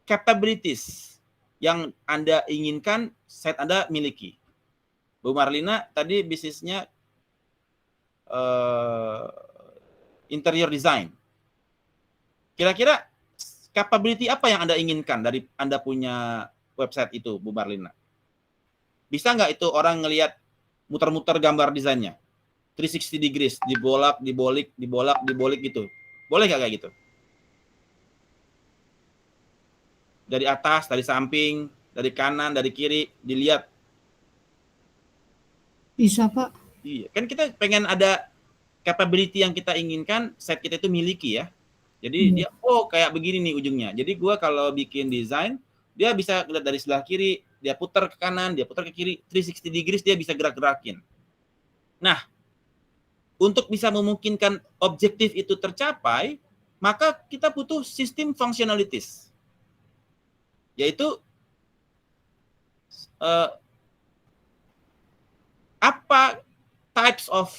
Speaker 1: capabilities yang Anda inginkan site Anda miliki. Bu Marlina tadi bisnisnya interior design. Kira-kira capability apa yang Anda inginkan dari Anda punya website itu, Bu Marlina? Bisa nggak itu orang ngelihat muter-muter gambar desainnya? 360 degrees, dibolak-dibolik gitu. Boleh nggak kayak gitu? Dari atas, dari samping, dari kanan, dari kiri, dilihat.
Speaker 4: Bisa, Pak.
Speaker 1: Iya, kan kita pengen ada capability yang kita inginkan, site kita itu miliki ya. Jadi dia, kayak begini nih ujungnya. Jadi gua kalau bikin desain, dia bisa lihat dari sebelah kiri, dia putar ke kanan, dia putar ke kiri, 360 degrees dia bisa gerak-gerakin. Nah, untuk bisa memungkinkan objektif itu tercapai, maka kita butuh sistem functionalities. Yaitu apa types of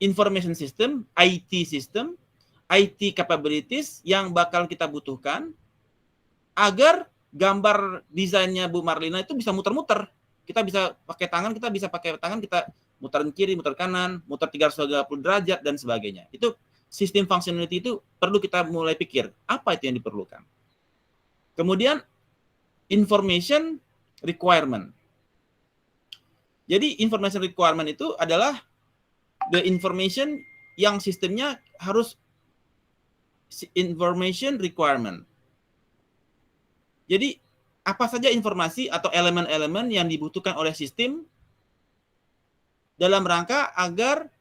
Speaker 1: information system, IT system, IT capabilities yang bakal kita butuhkan agar gambar desainnya Bu Marlina itu bisa muter-muter. Kita bisa pakai tangan, kita muterin kiri, muter kanan, muter 330 derajat dan sebagainya. Itu sistem functionality itu perlu kita mulai pikir, apa itu yang diperlukan. Kemudian information requirement. Jadi information requirement itu adalah the information yang sistemnya harus information requirement. Jadi apa saja informasi atau elemen-elemen yang dibutuhkan oleh sistem dalam rangka agar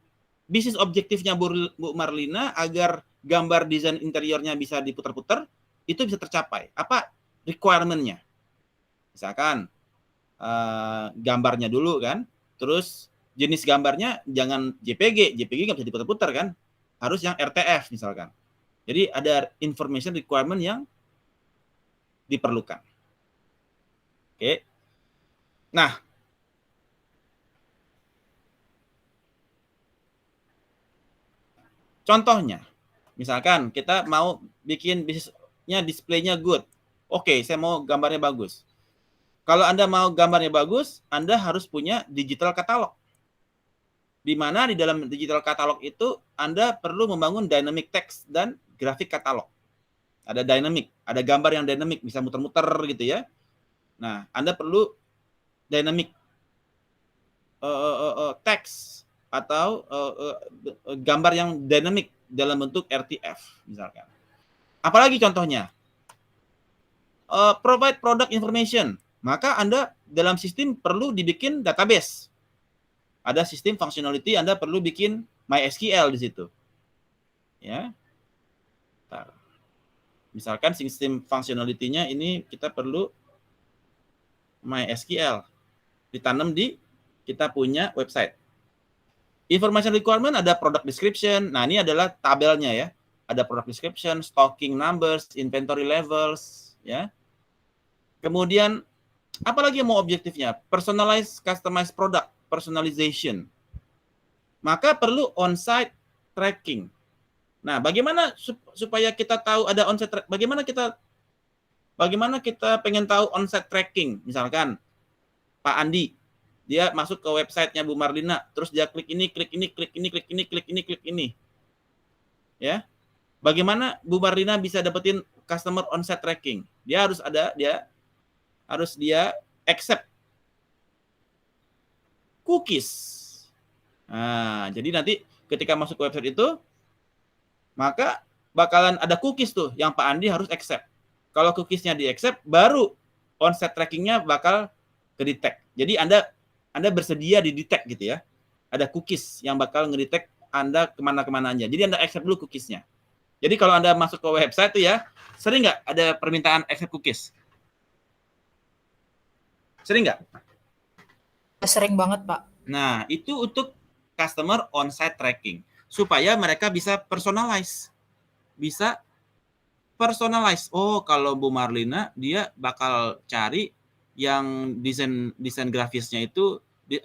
Speaker 1: bisnis objektifnya Bu Marlina, agar gambar desain interiornya bisa diputar-putar, itu bisa tercapai. Apa requirement-nya? Misalkan gambarnya dulu kan, terus jenis gambarnya jangan JPG nggak bisa diputar-putar kan, harus yang RTF misalkan. Jadi ada information requirement yang diperlukan. Oke. Nah, contohnya, misalkan kita mau bikin bisnisnya displaynya good. Oke, saya mau gambarnya bagus. Kalau Anda mau gambarnya bagus, Anda harus punya digital katalog. Di mana di dalam digital katalog itu Anda perlu membangun dynamic text dan grafik katalog. ada dynamic, ada gambar yang dynamic, bisa muter-muter gitu ya. Nah, Anda perlu dynamic teks atau gambar yang dynamic dalam bentuk RTF misalkan. Apalagi contohnya? Provide product information. Maka Anda dalam sistem perlu dibikin database. Ada sistem functionality, Anda perlu bikin MySQL di situ. Ya. Bentar. Misalkan sistem functionality-nya ini kita perlu MySQL ditanam di kita punya website. Information requirement ada product description. Nah, ini adalah tabelnya ya. Ada product description, stocking numbers, inventory levels, ya. Kemudian apalagi yang mau objektifnya? Personalized customized product, personalization. Maka perlu on-site tracking. Nah, bagaimana supaya kita tahu ada on-site bagaimana kita pengen tahu on-site tracking? Misalkan Pak Andi, dia masuk ke websitenya Bu Marlina, terus dia klik ini, klik ini, klik ini, klik ini, klik ini, klik ini. Ya. Bagaimana Bu Marlina bisa dapetin customer on-site tracking? Dia harus accept cookies. Nah, jadi nanti ketika masuk ke website itu, maka bakalan ada cookies tuh yang Pak Andi harus accept. Kalau cookiesnya di-accept, baru on-site tracking-nya bakal ke-detect. Jadi Anda bersedia di-detect gitu ya. Ada cookies yang bakal nge-detect Anda kemana-kemana aja. Jadi Anda accept dulu cookiesnya. Jadi kalau Anda masuk ke website tuh ya, sering nggak ada permintaan accept cookies? Sering nggak?
Speaker 2: Sering banget, Pak.
Speaker 1: Nah, itu untuk customer on-site tracking. Supaya mereka bisa personalize. Oh, kalau Bu Marlina, dia bakal cari yang desain grafisnya itu di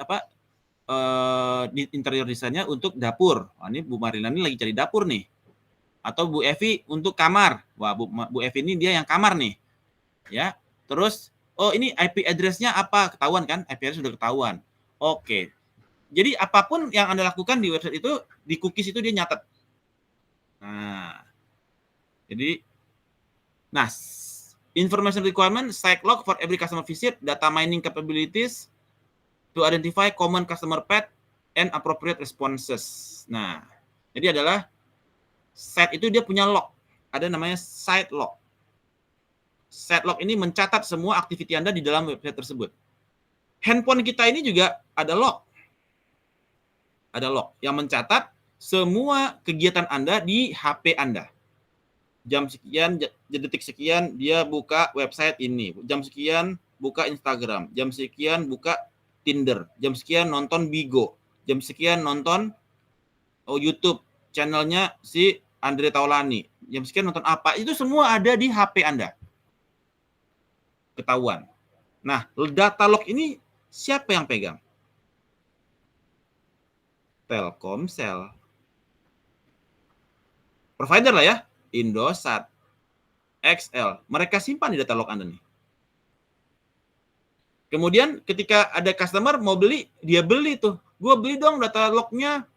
Speaker 1: interior desainnya untuk dapur. Wah, ini Bu Marlina ini lagi cari dapur nih. Atau Bu Evi untuk kamar. Wah, Bu Evi ini dia yang kamar nih. Ya. Terus, oh ini IP address-nya apa? Ketahuan kan? IP address sudah ketahuan. Oke. Jadi apapun yang Anda lakukan di website itu, di cookies itu dia nyatet. Nah. Jadi, information requirement, site log for every customer visit, data mining capabilities to identify common customer path and appropriate responses. Nah, jadi adalah site itu dia punya log. Ada namanya site log. Site log ini mencatat semua aktiviti Anda di dalam website tersebut. Handphone kita ini juga ada log. Ada log yang mencatat semua kegiatan Anda di HP Anda. Jam sekian, detik sekian, dia buka website ini. Jam sekian, buka Instagram. Jam sekian, buka Tinder. Jam sekian, nonton Bigo. Jam sekian, nonton YouTube. Channelnya si Andre Taulani. Jam sekian, nonton apa. Itu semua ada di HP Anda. Ketahuan. Nah, data log ini siapa yang pegang? Telkomsel. Provider lah ya. Indosat, XL, mereka simpan di data log Anda nih. Kemudian ketika ada customer mau beli, dia beli tuh. Gue beli dong data lognya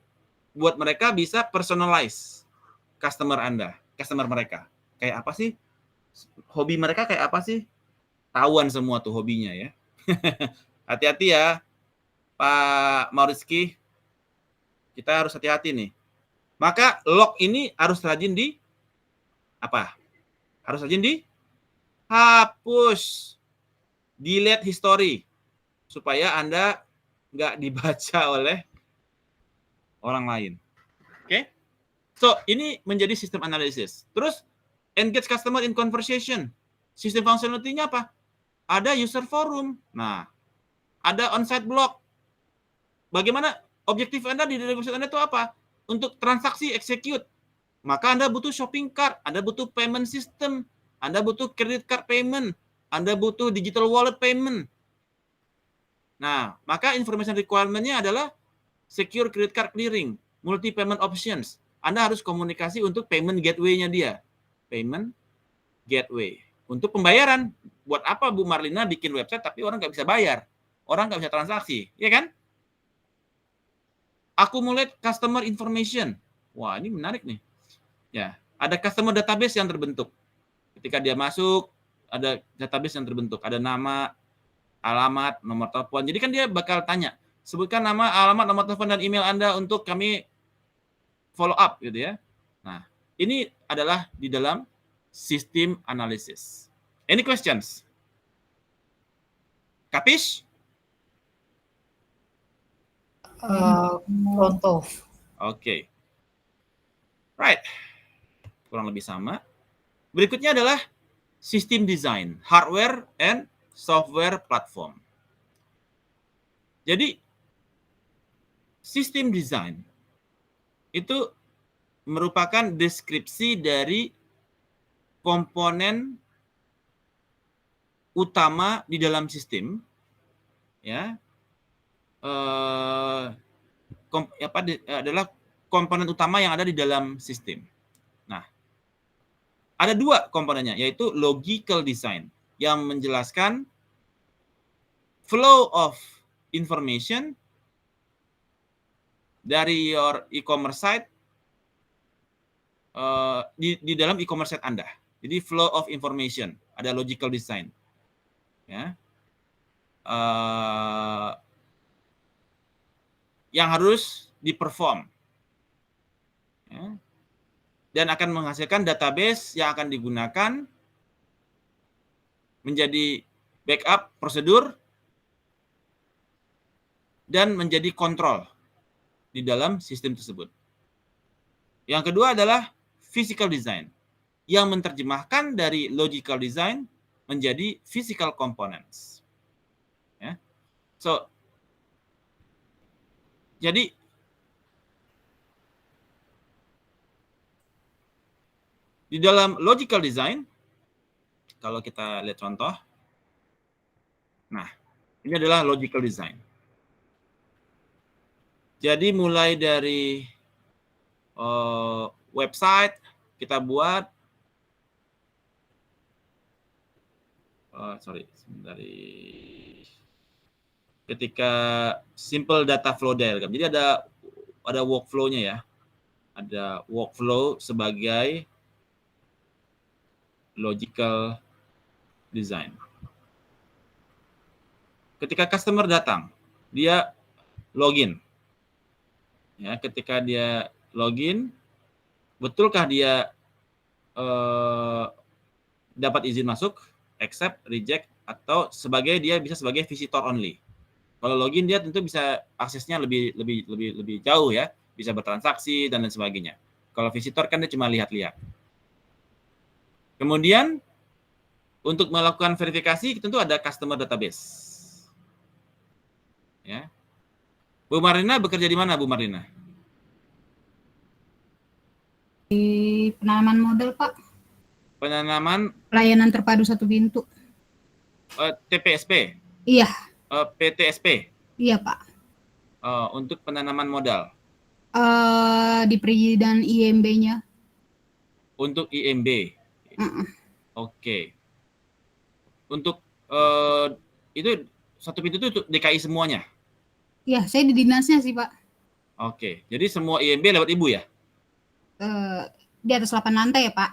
Speaker 1: buat mereka bisa personalize customer Anda, customer mereka. Kayak apa sih? Hobi mereka kayak apa sih? Tahuan semua tuh hobinya ya. Hati-hati ya, Pak Mauriski. Kita harus hati-hati nih. Maka log ini harus rajin harus rajin hapus, delete history, supaya Anda nggak dibaca oleh orang lain. Oke? So, ini menjadi sistem analisis. Terus, engage customer in conversation. Sistem functionality-nya apa? Ada user forum. Nah, ada on-site blog. Bagaimana objektif Anda di website Anda itu apa? Untuk transaksi execute. Maka Anda butuh shopping cart, Anda butuh payment system, Anda butuh credit card payment, Anda butuh digital wallet payment. Nah, maka information requirement-nya adalah secure credit card clearing, multi payment options. Anda harus komunikasi untuk payment gateway-nya dia. Payment gateway. Untuk pembayaran. Buat apa Bu Marlina bikin website tapi orang nggak bisa bayar? Orang nggak bisa transaksi, ya kan? Accumulate customer information. Wah, ini menarik nih. Ya, ada customer database yang terbentuk. Ketika dia masuk, ada database yang terbentuk, ada nama, alamat, nomor telepon. Jadi kan dia bakal tanya, sebutkan nama, alamat, nomor telepon, dan email Anda untuk kami follow up gitu ya. Nah, ini adalah di dalam sistem analisis. Any questions? Kapis?
Speaker 2: Pronto.
Speaker 1: Oke. Right. Kurang lebih sama. Berikutnya adalah sistem design, hardware and software platform. Jadi, sistem design itu merupakan deskripsi dari komponen utama di dalam sistem, ya, adalah komponen utama yang ada di dalam sistem. Nah, ada dua komponennya, yaitu logical design yang menjelaskan flow of information dari your e-commerce site di dalam e-commerce site Anda. Jadi flow of information, ada logical design, ya, yang harus diperform, ya, dan akan menghasilkan database yang akan digunakan menjadi backup prosedur dan menjadi kontrol di dalam sistem tersebut. Yang kedua adalah physical design yang menerjemahkan dari logical design menjadi physical components. Ya. So, jadi di dalam logical design, kalau kita lihat contoh, nah, ini adalah logical design. Jadi mulai dari website kita buat, ketika simple data flow diagram. Jadi ada workflow-nya ya, ada workflow sebagai logical design. Ketika customer datang, dia login. Ya, ketika dia login, betulkah dia dapat izin masuk, accept, reject, atau dia bisa sebagai visitor only. Kalau login dia tentu bisa aksesnya lebih jauh ya, bisa bertransaksi dan lain sebagainya. Kalau visitor kan dia cuma lihat-lihat. Kemudian untuk melakukan verifikasi tentu ada customer database. Ya. Bu Marlina bekerja di mana, Bu Marlina?
Speaker 4: Di penanaman modal, Pak.
Speaker 1: Penanaman
Speaker 4: Pelayanan terpadu satu pintu.
Speaker 1: TPSP.
Speaker 4: Iya.
Speaker 1: PTSP.
Speaker 4: Iya, Pak.
Speaker 1: Untuk penanaman modal.
Speaker 4: Di perizinan IMB-nya.
Speaker 1: Untuk IMB. Oke. Untuk itu satu pintu itu DKI semuanya.
Speaker 4: Iya, saya di dinasnya sih, Pak.
Speaker 1: Oke. Jadi semua IMB lewat Ibu ya?
Speaker 4: Di atas 8 lantai ya, Pak.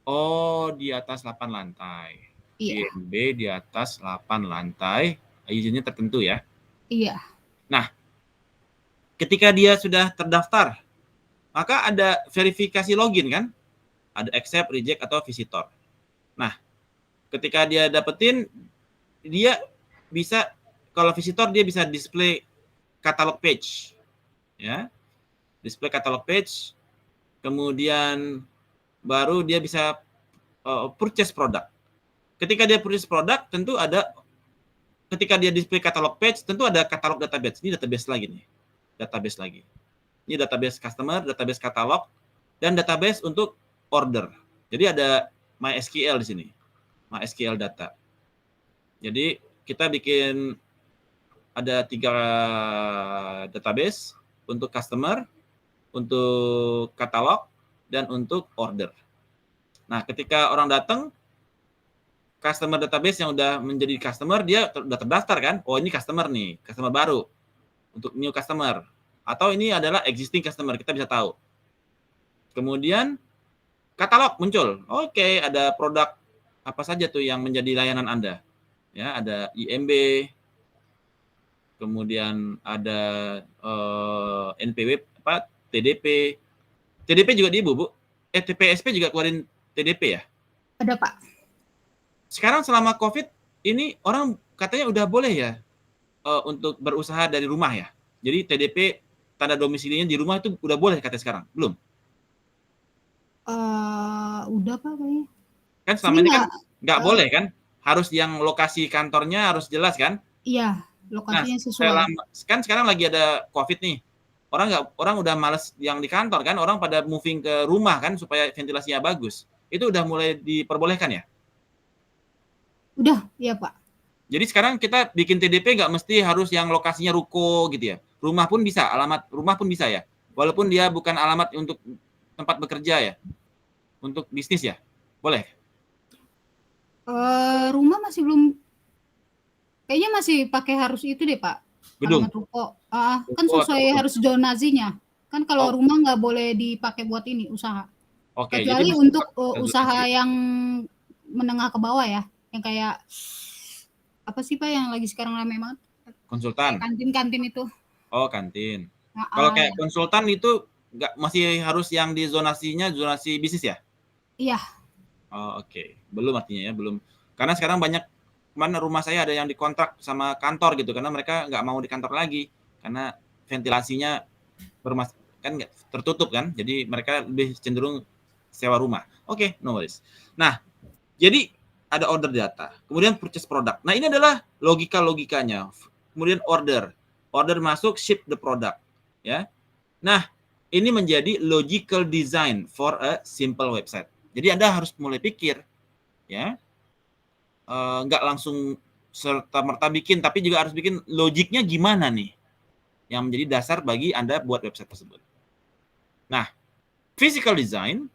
Speaker 1: Oh, di atas 8 lantai.
Speaker 4: Iya.
Speaker 1: IMB di atas 8 lantai, izinnya tertentu ya?
Speaker 4: Iya.
Speaker 1: Nah, ketika dia sudah terdaftar, maka ada verifikasi login kan? Ada accept, reject, atau visitor. Nah, ketika dia dapetin, dia bisa, kalau visitor dia bisa display catalog page. Ya. Display catalog page, kemudian baru dia bisa purchase produk. Ketika dia purchase produk, tentu ada, ketika dia display catalog page, tentu ada katalog database. Ini database lagi nih. Database lagi. Ini database customer, database katalog, dan database untuk order. Jadi ada MySQL di sini. MySQL data. Jadi kita bikin ada 3 database untuk customer, untuk katalog, dan untuk order. Nah, ketika orang datang, customer database yang udah menjadi customer, dia udah terdaftar kan? Oh, ini customer nih, customer baru. Untuk new customer. Atau ini adalah existing customer, kita bisa tahu. Kemudian, Katalog muncul. Oke, ada produk apa saja tuh yang menjadi layanan Anda. Ya, ada IMB, kemudian ada NPW apa TDP. TDP juga di Ibu, Bu. TPSP juga keluarin TDP ya.
Speaker 4: Ada Pak.
Speaker 1: Sekarang selama Covid ini orang katanya udah boleh ya untuk berusaha dari rumah ya. Jadi TDP tanda domisilinya di rumah itu udah boleh katanya sekarang. Belum?
Speaker 4: Udah Pak kayaknya.
Speaker 1: Kan selama ini kan nggak boleh kan? Harus yang lokasi kantornya harus jelas kan?
Speaker 4: Iya,
Speaker 1: Nah,
Speaker 4: lokasinya sesuai.
Speaker 1: kan sekarang lagi ada Covid nih. Orang udah males yang di kantor kan, orang pada moving ke rumah kan supaya ventilasinya bagus. Itu udah mulai diperbolehkan ya?
Speaker 4: Udah, iya Pak.
Speaker 1: Jadi sekarang kita bikin TDP nggak mesti harus yang lokasinya ruko gitu ya. Rumah pun bisa, alamat rumah pun bisa ya. Walaupun dia bukan alamat untuk tempat bekerja ya. Untuk bisnis ya. Boleh?
Speaker 4: Rumah masih belum, kayaknya masih pakai harus itu deh Pak,
Speaker 1: Gedung.
Speaker 4: alamat ruko. Kan
Speaker 1: Ruko atau
Speaker 4: sesuai
Speaker 1: gedung?
Speaker 4: harus zonasinya. Kan kalau rumah nggak boleh dipakai buat ini, usaha.
Speaker 1: Oke, jadi
Speaker 4: Kecuali
Speaker 1: mesti
Speaker 4: untuk
Speaker 1: zonasi.
Speaker 4: usaha yang menengah ke bawah ya, yang kayak apa sih Pak yang lagi sekarang rame banget?
Speaker 1: Konsultan.
Speaker 4: Kayak kantin-kantin itu.
Speaker 1: Oh, kantin. Kalau kayak konsultan itu nggak masih harus yang di zonasinya zonasi bisnis ya?
Speaker 4: Iya.
Speaker 1: Oh, oke. Belum artinya ya, belum. Karena sekarang banyak mana rumah saya ada yang dikontrak sama kantor gitu karena mereka nggak mau di kantor lagi karena ventilasinya kan nggak tertutup kan. Jadi mereka lebih cenderung sewa rumah. Oke, no worries. Nah, jadi ada order data, kemudian purchase product. Nah, ini adalah logikanya. Kemudian order masuk, ship the product, ya. Nah, ini menjadi logical design for a simple website. Jadi Anda harus mulai pikir, ya, nggak langsung serta-merta bikin, tapi juga harus bikin logiknya gimana nih, yang menjadi dasar bagi Anda buat website tersebut. Nah, physical design,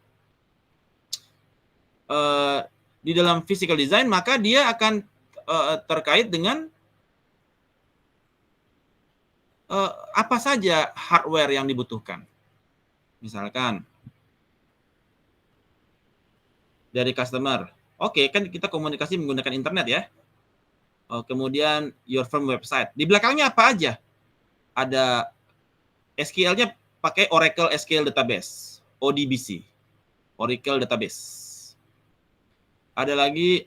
Speaker 1: di dalam physical design maka dia akan terkait dengan apa saja hardware yang dibutuhkan. Misalkan dari customer, oke, kan kita komunikasi menggunakan internet ya. Kemudian your firm website. Di belakangnya apa aja? Ada SQL-nya pakai Oracle SQL Database, ODBC, Oracle Database. Ada lagi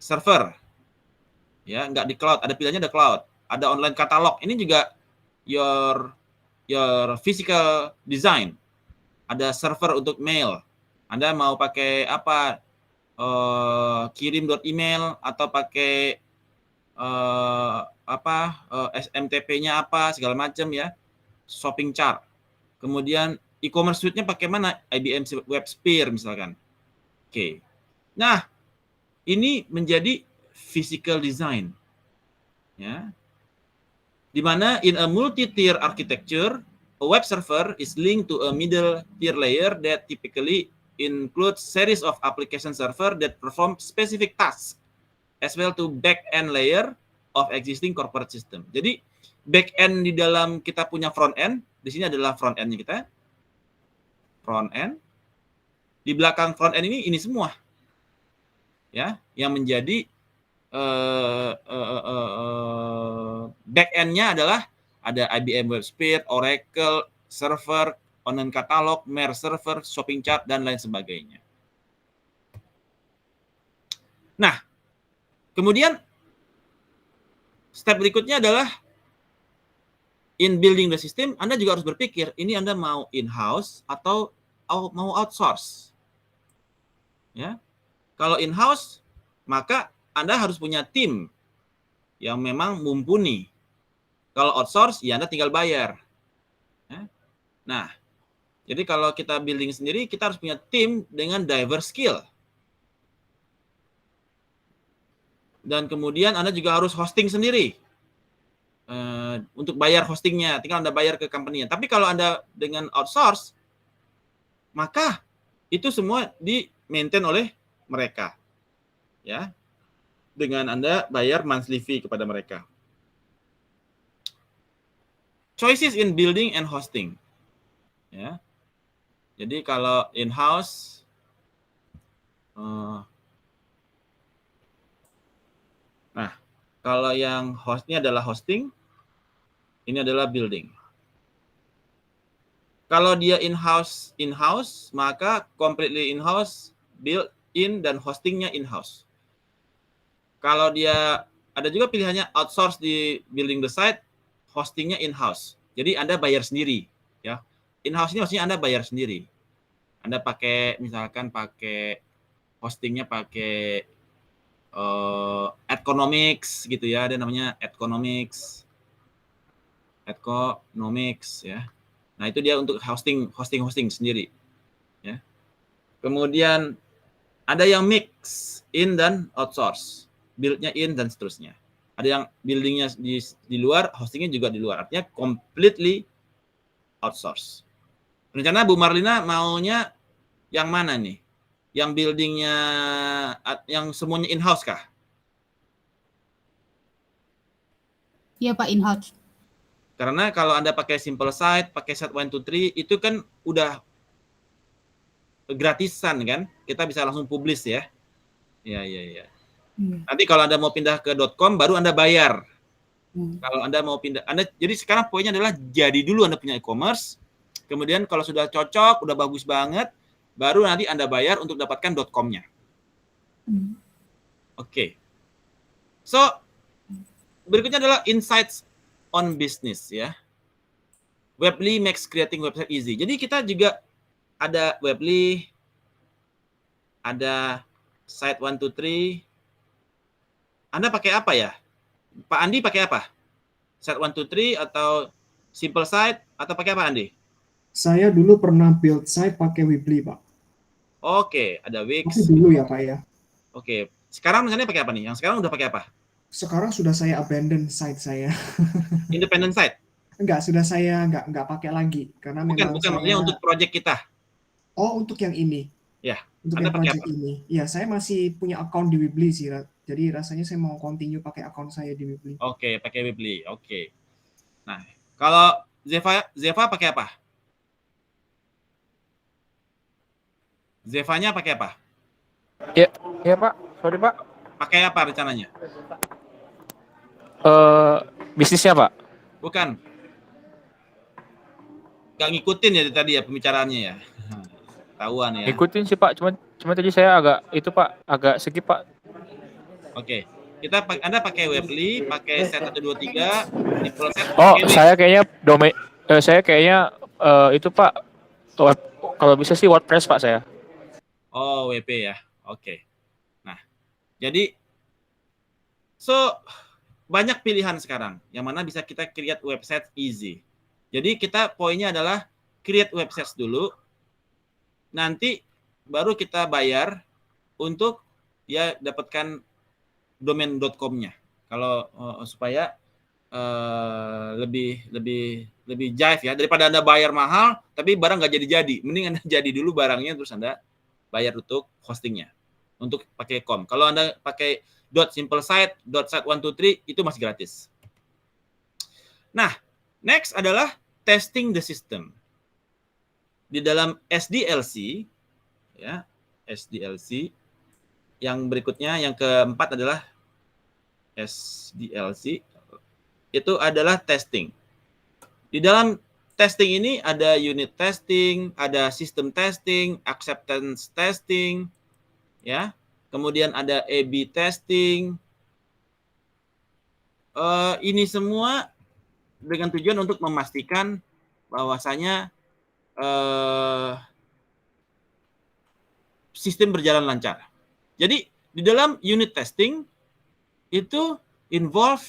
Speaker 1: server, ya, nggak di cloud. Ada pilihannya ada cloud. Ada online katalog. Ini juga your physical design. Ada server untuk mail. Anda mau pakai apa? Kirim email atau pakai SMTP-nya apa segala macam ya. Shopping chart. Kemudian e-commerce suite-nya pakai mana? IBM WebSphere misalkan. Oke. Nah, ini menjadi physical design. Ya. Di mana in a multi-tier architecture, a web server is linked to a middle tier layer that typically includes series of application server that perform specific tasks, as well to back-end layer of existing corporate system. Jadi back-end di dalam kita punya front-end, di sini adalah front-end-nya kita. Front-end. Di belakang front-end ini semua. Ya, yang menjadi back-end-nya adalah ada IBM WebSphere, Oracle, server, online katalog, Mer server, shopping chart, dan lain sebagainya. Nah, kemudian step berikutnya adalah in building the system, Anda juga harus berpikir, ini Anda mau in-house atau mau outsource. Ya. Kalau in-house, maka Anda harus punya tim yang memang mumpuni. Kalau outsource, ya Anda tinggal bayar. Ya. Nah, jadi kalau kita building sendiri, kita harus punya tim dengan diverse skill. Dan kemudian Anda juga harus hosting sendiri. Untuk bayar hostingnya, tinggal Anda bayar ke company-nya. Tapi kalau Anda dengan outsource, maka itu semua di-maintain oleh mereka. Ya. Dengan Anda bayar monthly fee kepada mereka. Choices in building and hosting. Ya. Jadi kalau in-house, Nah, kalau yang hostnya adalah hosting, ini adalah building. Kalau dia in-house, maka completely in-house, built-in, dan hostingnya in-house. Kalau dia, ada juga pilihannya outsource di building the site, hostingnya in-house. Jadi Anda bayar sendiri. Ya. In-house ini maksudnya Anda bayar sendiri. Anda pakai, misalkan pakai hostingnya pakai Adconomics gitu ya, ada namanya Adconomics ya. Nah, itu dia untuk hosting sendiri ya. Kemudian ada yang mix in dan outsource, build-nya in dan seterusnya. Ada yang building-nya di luar, hostingnya juga di luar. Artinya completely outsource. Rencana Bu Marlina maunya yang mana nih? Yang building-nya yang semuanya in-house kah?
Speaker 4: Iya Pak, in-house.
Speaker 1: Karena kalau Anda pakai simple site, pakai set 1 2 3 itu kan udah gratisan kan? Kita bisa langsung publish ya. Iya. Nanti kalau Anda mau pindah ke .com baru Anda bayar. Kalau Anda mau pindah, jadi sekarang poinnya adalah jadi dulu Anda punya e-commerce. Kemudian kalau sudah cocok, udah bagus banget, baru nanti Anda bayar untuk dapatkan .com-nya. Oke. So, berikutnya adalah insights on business ya. Webly makes creating website easy. Jadi kita juga ada Webly, ada site 1 2 3. Anda pakai apa ya? Pak Andi pakai apa? Site 1 2 3 atau simple site atau pakai apa Andi?
Speaker 5: Saya dulu pernah build site pakai Weebly, Pak.
Speaker 1: Oke, ada
Speaker 5: Tapi
Speaker 1: Wix.
Speaker 5: dulu ya, Pak ya.
Speaker 1: Oke. Sekarang misalnya pakai apa nih? Yang sekarang udah pakai apa?
Speaker 5: Sekarang sudah saya abandon site saya.
Speaker 1: Independent site?
Speaker 5: Enggak, sudah saya enggak pakai lagi karena memang
Speaker 1: Bukan, maksudnya untuk project kita.
Speaker 5: Oh, untuk yang ini.
Speaker 1: Ya.
Speaker 5: Untuk
Speaker 1: Anda
Speaker 5: yang
Speaker 1: pakai
Speaker 5: project
Speaker 1: apa?
Speaker 5: ini. Ya, saya masih punya account di Weebly sih. Jadi rasanya saya mau continue pakai account saya di Weebly.
Speaker 1: Oke, pakai Weebly. Oke. Nah, kalau Zeva pakai apa? Zevanya pakai apa?
Speaker 3: Ya Pak, sorry Pak.
Speaker 1: Pakai apa rencananya?
Speaker 3: Bisnisnya Pak.
Speaker 1: Bukan. Gak ngikutin ya tadi ya pembicaraannya ya. Tahuan ya.
Speaker 3: Ikutin sih Pak, cuma tadi saya agak skip Pak.
Speaker 1: Oke. Anda pakai Webly, pakai set 1 2 3, simple set.
Speaker 3: Oh, saya kayaknya itu Pak. Kalau bisa sih WordPress Pak saya.
Speaker 1: Oh, WP ya. Oke. Nah, jadi banyak pilihan sekarang yang mana bisa kita create website easy. Jadi kita poinnya adalah create website dulu. Nanti baru kita bayar untuk ya dapatkan domain .com-nya. Kalau supaya lebih jive ya, daripada Anda bayar mahal tapi barang nggak jadi, mending Anda jadi dulu barangnya terus Anda bayar untuk hostingnya untuk pakai com. Kalau Anda pakai .simplesite, .site 1 2 3 itu masih gratis. Nah, next adalah testing the system. Di dalam SDLC ya, SDLC yang berikutnya yang keempat adalah SDLC itu adalah testing. Di dalam testing ini ada unit testing, ada system testing, acceptance testing, ya. Kemudian ada A/B testing. Ini semua dengan tujuan untuk memastikan bahwasanya sistem berjalan lancar. Jadi di dalam unit testing itu involve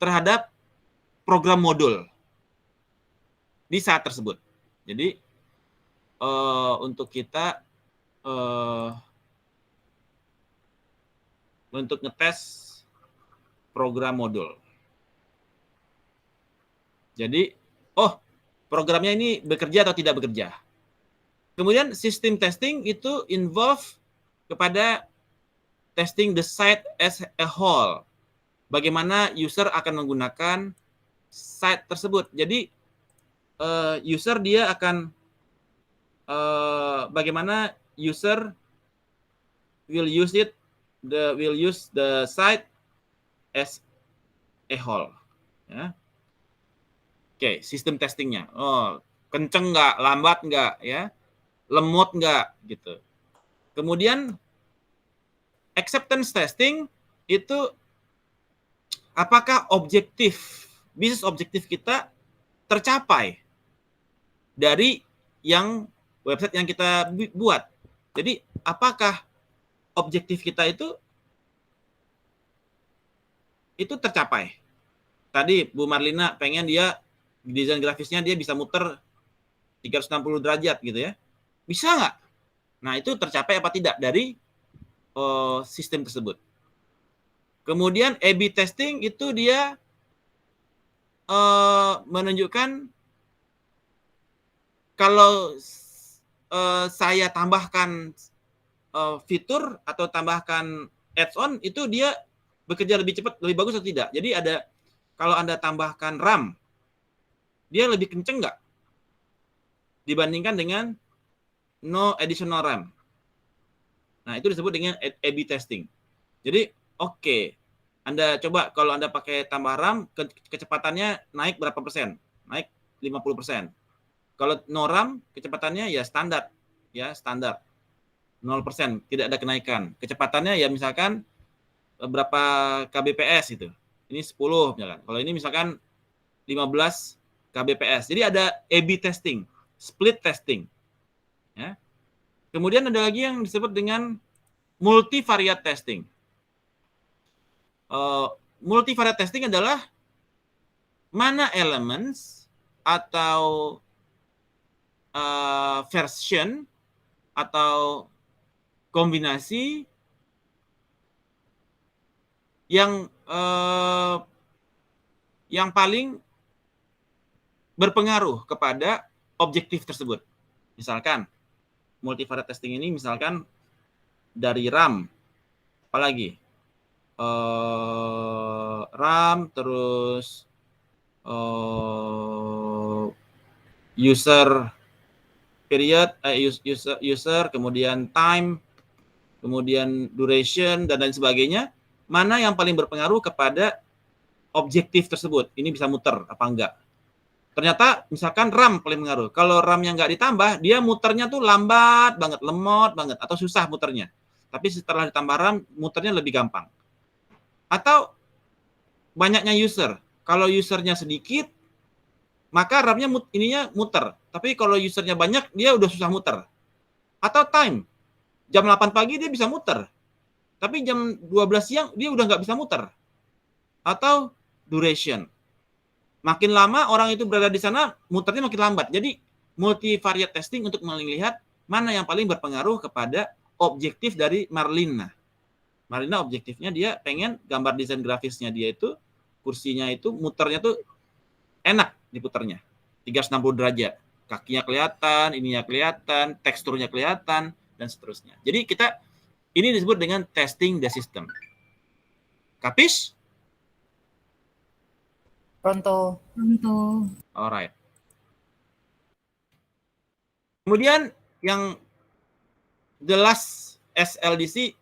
Speaker 1: terhadap program modul di saat tersebut. Jadi untuk kita untuk ngetes program modul. Jadi, programnya ini bekerja atau tidak bekerja. Kemudian sistem testing itu involve kepada testing the site as a whole. Bagaimana user akan menggunakan site tersebut. Jadi user dia akan bagaimana user will use the site as a whole. Ya. Oke, sistem testingnya. Oh, kenceng nggak, lambat nggak, ya, lemot nggak, gitu. Kemudian acceptance testing itu apakah bisnis objektif kita tercapai dari yang website yang kita buat. Jadi apakah objektif kita itu tercapai. Tadi Bu Marlina pengen dia desain grafisnya dia bisa muter 360 derajat gitu ya. Bisa nggak? Nah, itu tercapai apa tidak dari sistem tersebut. Kemudian A/B testing itu dia menunjukkan kalau saya tambahkan fitur atau tambahkan add-on itu dia bekerja lebih cepat, lebih bagus atau tidak. Jadi kalau Anda tambahkan RAM, dia lebih kenceng nggak dibandingkan dengan no additional RAM. Nah, itu disebut dengan A/B testing. Jadi, oke, Anda coba kalau Anda pakai tambah RAM, kecepatannya naik berapa persen? Naik 50%. Kalau no RAM, kecepatannya ya standar. 0%, tidak ada kenaikan. Kecepatannya ya misalkan berapa kbps itu. Ini 10 misalkan. Kalau ini misalkan 15 kbps. Jadi ada A/B testing, split testing. Ya. Kemudian ada lagi yang disebut dengan multivariate testing. Multivariate testing adalah mana elements atau version atau kombinasi yang paling berpengaruh kepada objektif tersebut. Misalkan multivariate testing ini misalkan dari RAM, apalagi RAM, terus user period, user, kemudian time, kemudian duration, dan lain sebagainya. Mana yang paling berpengaruh kepada objektif tersebut? Ini bisa muter apa enggak? Ternyata misalkan RAM paling mengaruh. Kalau RAM-nya nggak ditambah, dia muternya tuh lambat banget, lemot banget, atau susah muternya. Tapi setelah ditambah RAM, muternya lebih gampang. Atau banyaknya user. Kalau usernya sedikit, maka RAM-nya muter. Tapi kalau usernya banyak, dia udah susah muter. Atau time. Jam 8 pagi dia bisa muter. Tapi jam 12 siang dia udah nggak bisa muter. Atau duration. Makin lama orang itu berada di sana, muternya makin lambat. Jadi multivariate testing untuk melihat mana yang paling berpengaruh kepada objektif dari Marlina. Marlina objektifnya dia pengen gambar desain grafisnya dia itu, kursinya itu muternya tuh enak diputernya. 360 derajat. Kakinya kelihatan, ininya kelihatan, teksturnya kelihatan, dan seterusnya. Jadi ini disebut dengan testing the system. Kapis?
Speaker 2: Pronto.
Speaker 1: Alright. Kemudian yang the last SDLC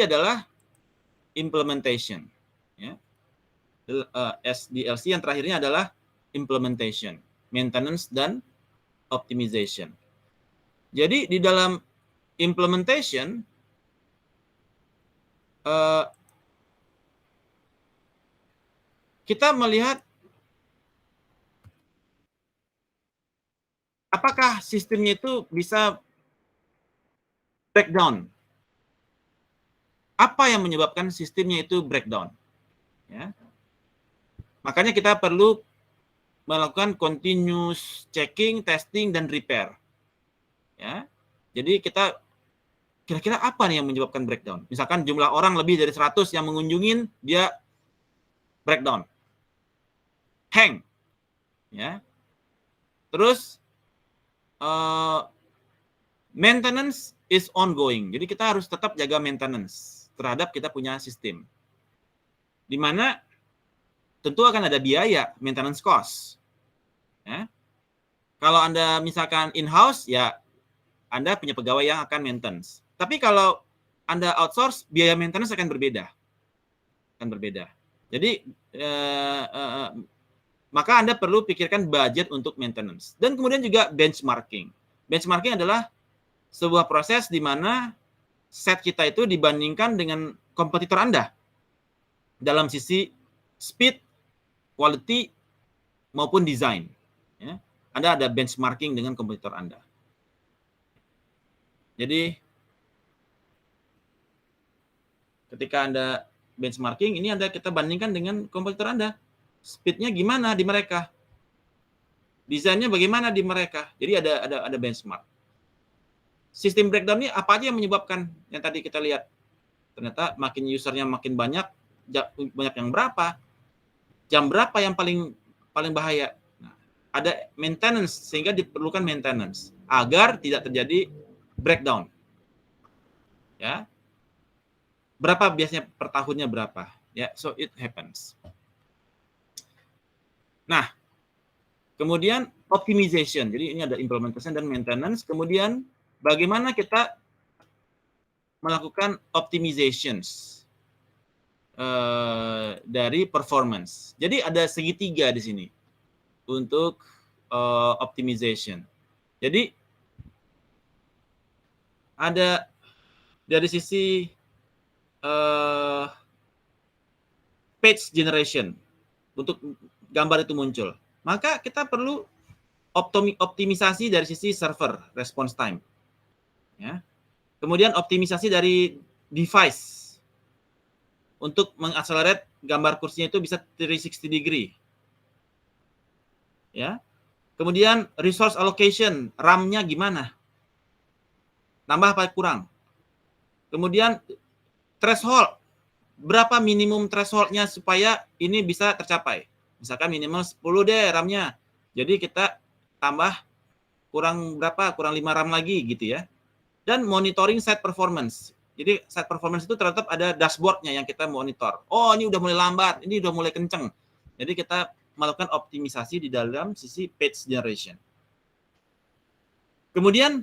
Speaker 1: adalah implementation. Ya. SDLC yang terakhirnya adalah implementation, maintenance, dan optimization. Jadi di dalam implementation kita melihat apakah sistemnya itu bisa breakdown. Apa yang menyebabkan sistemnya itu breakdown? Ya. Makanya kita perlu melakukan continuous checking, testing, dan repair. Ya. Jadi kita kira-kira apa nih yang menyebabkan breakdown? Misalkan jumlah orang lebih dari 100 yang mengunjungin, dia breakdown. Hang. Ya. Terus maintenance is ongoing. Jadi kita harus tetap jaga maintenance terhadap kita punya sistem. Di mana tentu akan ada biaya, maintenance cost. Ya. Kalau Anda misalkan in-house, ya Anda punya pegawai yang akan maintenance. Tapi kalau Anda outsource, biaya maintenance akan berbeda. Jadi maka Anda perlu pikirkan budget untuk maintenance. Dan kemudian juga benchmarking. Benchmarking adalah sebuah proses di mana set kita itu dibandingkan dengan kompetitor Anda dalam sisi speed, quality, maupun design. Ya. Anda ada benchmarking dengan kompetitor Anda. Jadi, ketika Anda benchmarking, ini kita bandingkan dengan kompetitor Anda. Speed-nya gimana di mereka? Desainnya bagaimana di mereka? Jadi ada benchmark. Sistem breakdown ini apa aja yang menyebabkan yang tadi kita lihat? Ternyata makin usernya makin banyak yang berapa? Jam berapa yang paling bahaya? Nah, ada maintenance, sehingga diperlukan maintenance agar tidak terjadi breakdown. Ya. Berapa biasanya per tahunnya berapa? Ya, so it happens. Nah, kemudian optimization. Jadi ini ada implementation dan maintenance. Kemudian bagaimana kita melakukan optimizations dari performance. Jadi ada segitiga di sini untuk optimization. Jadi ada dari sisi page generation untuk gambar itu muncul. Maka kita perlu optimisasi dari sisi server response time. Ya. Kemudian optimisasi dari device untuk mengakselerate gambar kursinya itu bisa 360 degree. Ya. Kemudian resource allocation, RAM-nya gimana? Tambah apa kurang? Kemudian threshold, berapa minimum threshold-nya supaya ini bisa tercapai? Misalkan minimal 10 deh RAM-nya. Jadi kita tambah kurang berapa? Kurang 5 RAM lagi gitu ya. Dan monitoring site performance. Jadi site performance itu tetap ada dashboard-nya yang kita monitor. Oh, ini udah mulai lambat, ini udah mulai kenceng. Jadi kita melakukan optimisasi di dalam sisi page generation. Kemudian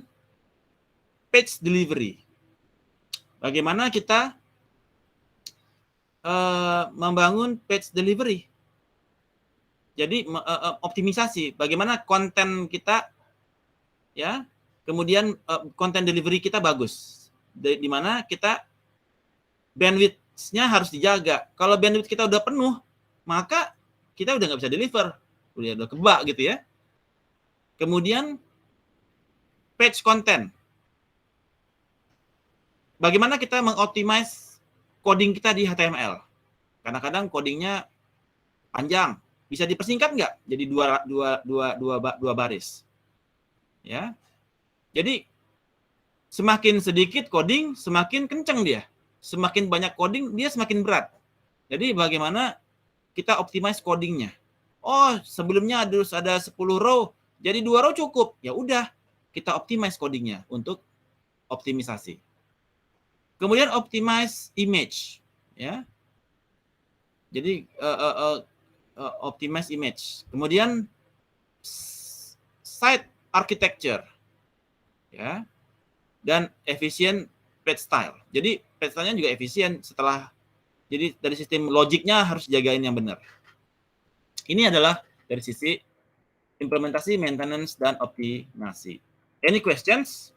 Speaker 1: page delivery. Bagaimana kita membangun page delivery? Jadi optimisasi bagaimana konten kita, ya, kemudian konten delivery kita bagus, di mana kita bandwidth-nya harus dijaga. Kalau bandwidth kita udah penuh, maka kita udah nggak bisa deliver, udah kebak gitu ya. Kemudian page content, bagaimana kita mengoptimize coding kita di HTML? Kadang-kadang codingnya panjang. Bisa dipersingkat nggak? Jadi dua baris. Ya. Jadi semakin sedikit coding, semakin kenceng dia. Semakin banyak coding, dia semakin berat. Jadi bagaimana kita optimize codingnya? Oh, sebelumnya harus ada 10 row, jadi 2 row cukup. Ya udah, kita optimize codingnya untuk optimisasi. Kemudian optimize image, ya. Jadi optimize image. Kemudian site architecture, ya, dan efisien page style. Jadi page style-nya juga efisien setelah. Jadi dari sistem logiknya harus jagain yang benar. Ini adalah dari sisi implementasi, maintenance, dan optimasi. Any questions?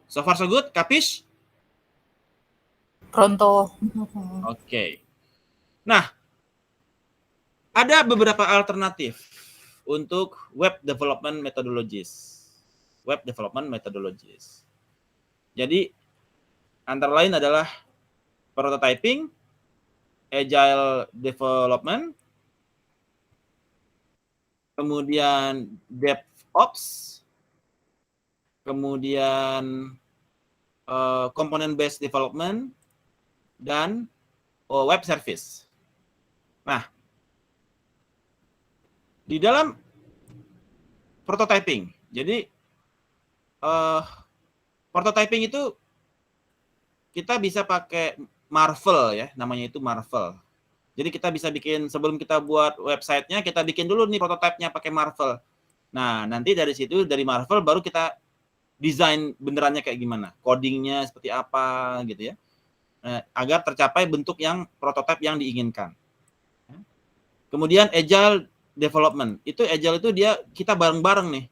Speaker 1: So far so good, kapish?
Speaker 2: Pronto.
Speaker 1: Oke. Nah, ada beberapa alternatif untuk web development methodologies. Web development methodologies. Jadi, antara lain adalah prototyping, agile development, kemudian DevOps, kemudian component-based development, dan web service. Nah, di dalam prototyping, jadi prototyping itu kita bisa pakai Marvel ya, namanya itu Marvel. Jadi kita bisa bikin, sebelum kita buat websitenya, kita bikin dulu nih prototipenya pakai Marvel. Nah, nanti dari situ, dari Marvel baru kita desain benerannya kayak gimana, codingnya seperti apa gitu ya, agar tercapai bentuk yang prototipe yang diinginkan. Kemudian agile development, agile itu kita bareng-bareng nih,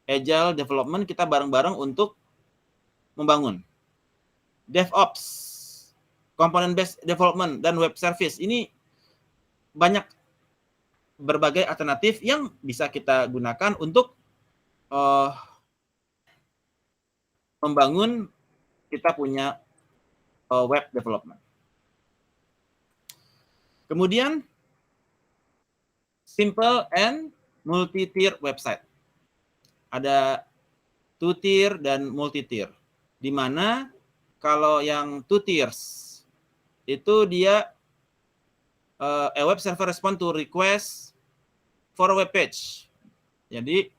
Speaker 1: agile development kita bareng-bareng untuk membangun. DevOps, component based development, dan web service, ini banyak berbagai alternatif yang bisa kita gunakan untuk membangun kita punya web development. Kemudian simple and multi-tier website. Ada two-tier dan multi-tier. Di mana kalau yang two tiers itu dia a web server respond to request for a web page. Jadi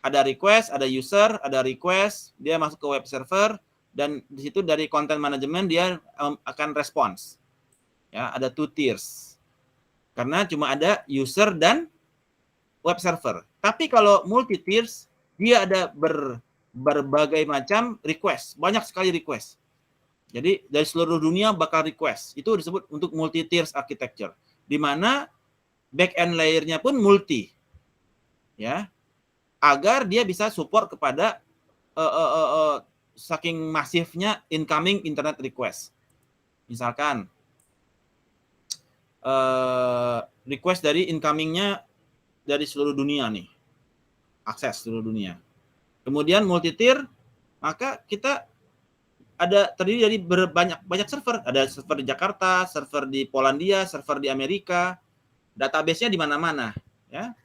Speaker 1: ada request, ada user, ada request, dia masuk ke web server, dan di situ dari content management dia akan respons. Ya, ada two tiers. Karena cuma ada user dan web server. Tapi kalau multi tiers, dia ada berbagai macam request, banyak sekali request. Jadi dari seluruh dunia bakal request. Itu disebut untuk multi tiers architecture, di mana back end layer-nya pun multi. Ya. Agar dia bisa support kepada saking masifnya incoming internet request. Misalkan request dari incomingnya dari seluruh dunia nih, akses seluruh dunia. Kemudian multi-tier, maka kita ada terdiri dari banyak server. Ada server di Jakarta, server di Polandia, server di Amerika, database-nya di mana-mana. Ya.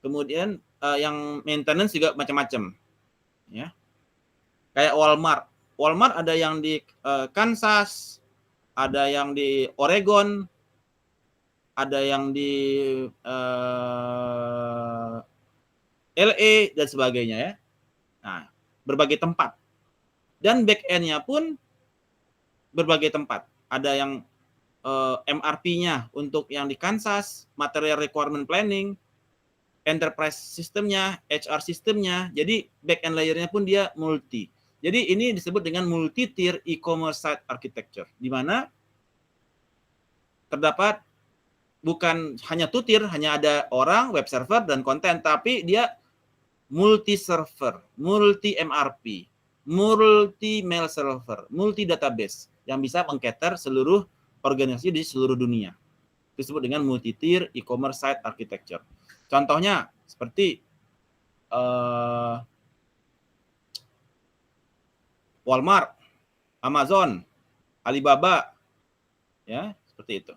Speaker 1: Kemudian yang maintenance juga macam-macam, ya. Kayak Walmart. Walmart ada yang di Kansas, ada yang di Oregon, ada yang di LA dan sebagainya ya. Nah, berbagai tempat. Dan back end-nya pun berbagai tempat. Ada yang MRP-nya untuk yang di Kansas, material requirement planning, enterprise sistemnya, HR sistemnya. Jadi back end layer-nya pun dia multi. Jadi ini disebut dengan multi-tier e-commerce site architecture, di mana terdapat bukan hanya two tier, hanya ada orang, web server, dan konten, tapi dia multi server, multi MRP, multi mail server, multi database yang bisa meng-cater seluruh organisasi di seluruh dunia. Itu disebut dengan multi-tier e-commerce site architecture. Contohnya seperti Walmart, Amazon, Alibaba, ya seperti itu.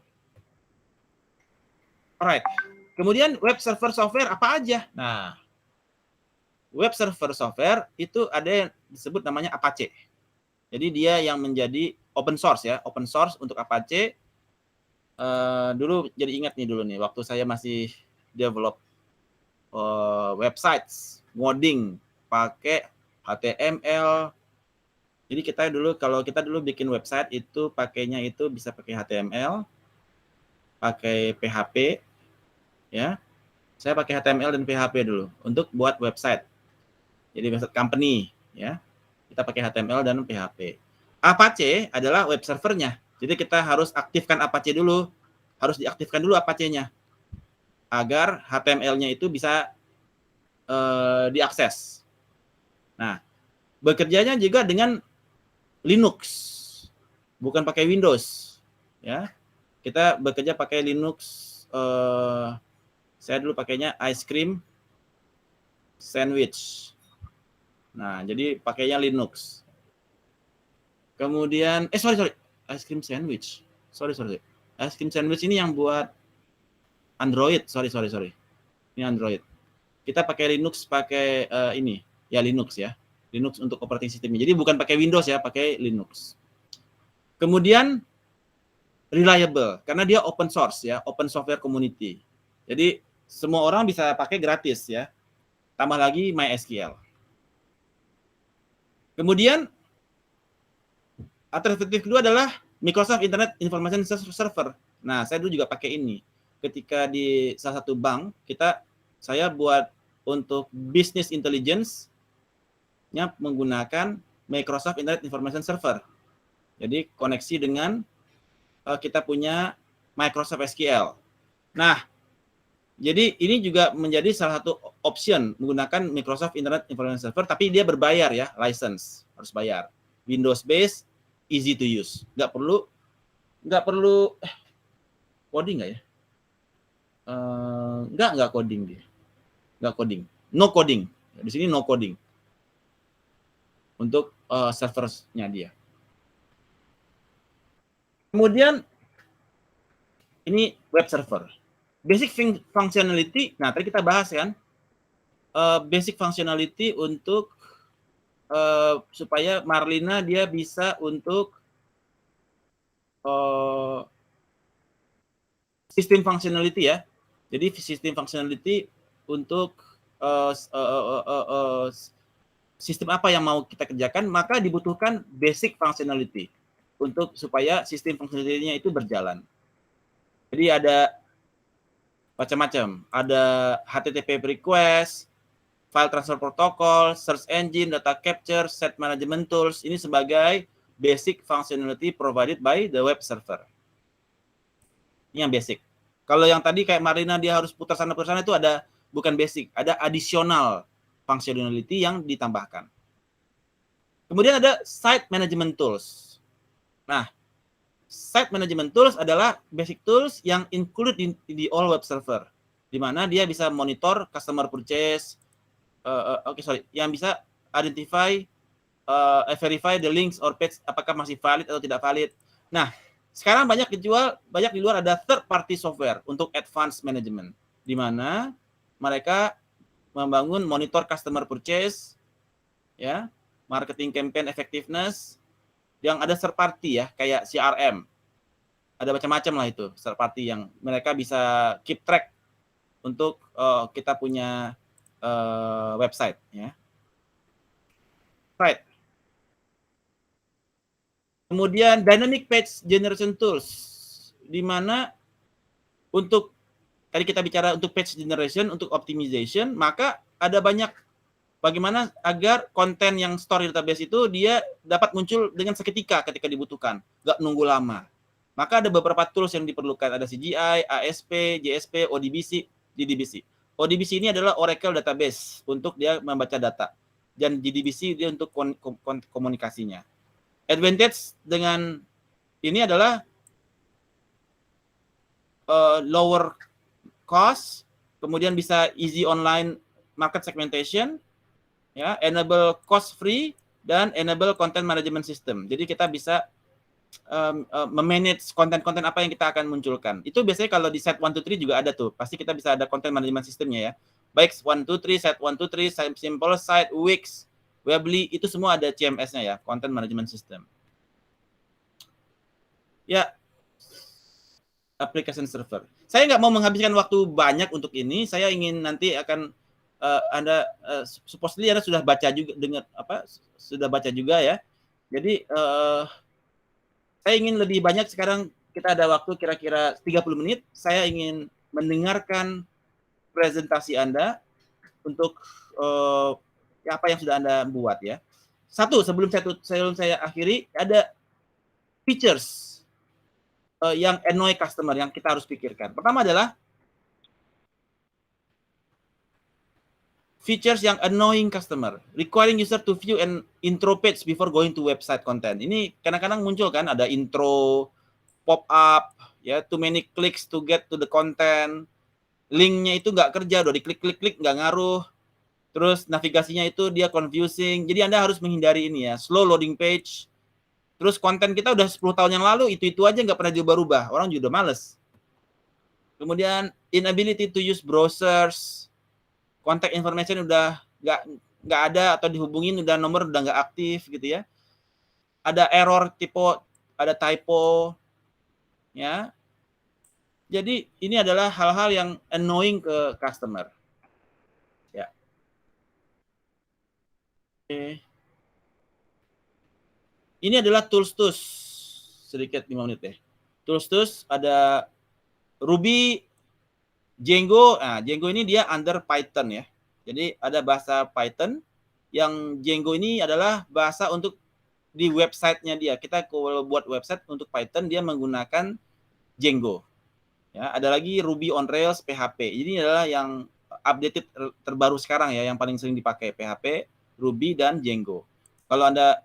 Speaker 1: Alright. Kemudian web server software apa aja? Nah, web server software itu ada yang disebut namanya Apache. Jadi dia yang menjadi open source ya, open source untuk Apache. Dulu jadi ingat nih dulu nih, waktu saya masih develop websites, ngoding pakai HTML. Jadi kalau kita dulu bikin website itu pakainya itu bisa pakai HTML, pakai PHP, ya. Saya pakai HTML dan PHP dulu untuk buat website. Jadi website company, ya. Kita pakai HTML dan PHP. Apache adalah web servernya. Jadi kita harus aktifkan Apache dulu, harus diaktifkan dulu Apache-nya agar HTML-nya itu bisa diakses. Nah, bekerjanya juga dengan Linux, bukan pakai Windows, ya. Kita bekerja pakai Linux. Saya dulu pakainya Ice Cream Sandwich. Nah, jadi pakainya Linux. Kemudian, sorry, Ice Cream Sandwich. Sorry. Ice Cream Sandwich ini yang buat Android. Sorry. Ini Android. Kita pakai Linux, pakai ini, ya Linux ya. Linux untuk operating systemnya. Jadi bukan pakai Windows ya, pakai Linux. Kemudian reliable, karena dia open source ya, open software community. Jadi semua orang bisa pakai gratis ya. Tambah lagi MySQL. Kemudian alternatif kedua adalah Microsoft Internet Information Server. Nah, saya dulu juga pakai ini. Ketika di salah satu bank, saya buat untuk business intelligence-nya menggunakan Microsoft Internet Information Server. Jadi koneksi dengan kita punya Microsoft SQL. Nah, jadi ini juga menjadi salah satu option menggunakan Microsoft Internet Information Server, tapi dia berbayar ya, license harus bayar. Windows based, easy to use, nggak perlu coding nggak ya? Nggak coding dia, nggak coding, no coding. Di sini no coding untuk servernya dia. Kemudian ini web server. Basic functionality, nah tadi kita bahas kan, basic functionality untuk supaya Marlina dia bisa untuk sistem functionality ya. Jadi sistem functionality untuk sistem apa yang mau kita kerjakan, maka dibutuhkan basic functionality untuk supaya sistem functionality-nya itu berjalan. Jadi ada macam-macam, ada HTTP request, file transfer protocol, search engine, data capture, set management tools. Ini sebagai basic functionality provided by the web server. Ini yang basic. Kalau yang tadi kayak Marlina dia harus putar sana putar sana itu ada bukan basic, ada additional functionality yang ditambahkan. Kemudian ada site management tools. Nah, site management tools adalah basic tools yang included di all web server, di mana dia bisa monitor customer purchase, yang bisa identify, verify the links or page apakah masih valid atau tidak valid. Nah, sekarang banyak di luar ada third party software untuk advanced management, di mana mereka membangun monitor customer purchase, ya, marketing campaign effectiveness, yang ada third party ya, kayak CRM. Ada macam-macam lah itu, third party yang mereka bisa keep track untuk kita punya website ya. Right. Kemudian dynamic page generation tools, di mana untuk tadi kita bicara untuk page generation, untuk optimization, maka ada banyak bagaimana agar konten yang store di database itu dia dapat muncul dengan seketika ketika dibutuhkan, nggak nunggu lama. Maka ada beberapa tools yang diperlukan, ada CGI, ASP, JSP, ODBC, JDBC. ODBC ini adalah Oracle Database untuk dia membaca data, dan JDBC dia untuk komunikasinya. Advantage dengan ini adalah lower cost, kemudian bisa easy online market segmentation, ya, enable cost free, dan enable content management system. Jadi kita bisa memanage konten-konten apa yang kita akan munculkan. Itu biasanya kalau di set 1 2 3 juga ada tuh. Pasti kita bisa ada content management systemnya ya. Baik 1 2 3, set 1 2 3, simple site, Wix, Weebly, itu semua ada CMS-nya ya, content management system. Ya, application server. Saya nggak mau menghabiskan waktu banyak untuk ini. Saya ingin nanti akan Anda supposedly Anda sudah baca juga, sudah baca juga ya. Jadi saya ingin lebih banyak sekarang, kita ada waktu kira-kira 30 menit. Saya ingin mendengarkan presentasi Anda untuk apa yang sudah Anda buat ya. Satu, sebelum saya akhiri, ada features yang annoy customer yang kita harus pikirkan. Pertama adalah features yang annoying customer, requiring user to view an intro page before going to website content. Ini kadang-kadang muncul kan, ada intro, pop up, ya, too many clicks to get to the content. Linknya itu nggak kerja, udah diklik-klik nggak ngaruh. Terus navigasinya itu dia confusing. Jadi Anda harus menghindari ini ya, slow loading page. Terus konten kita udah 10 tahun yang lalu, itu aja nggak pernah diubah-ubah. Orang juga males. Kemudian inability to use browsers. Contact information udah nggak ada, atau dihubungin udah nomor udah nggak aktif gitu ya. Ada error ada typo, ya. Jadi ini adalah hal-hal yang annoying ke customer. Ya. Oke. Ini adalah tools sedikit 5 menit deh. Tools ada Ruby, Django. Nah, Django ini dia under Python ya. Jadi ada bahasa Python, yang Django ini adalah bahasa untuk di websitenya dia. Kita kalau buat website untuk Python, dia menggunakan Django. Ya, ada lagi Ruby on Rails, PHP. Ini adalah yang updated terbaru sekarang ya, yang paling sering dipakai PHP, Ruby, dan Django. Kalau Anda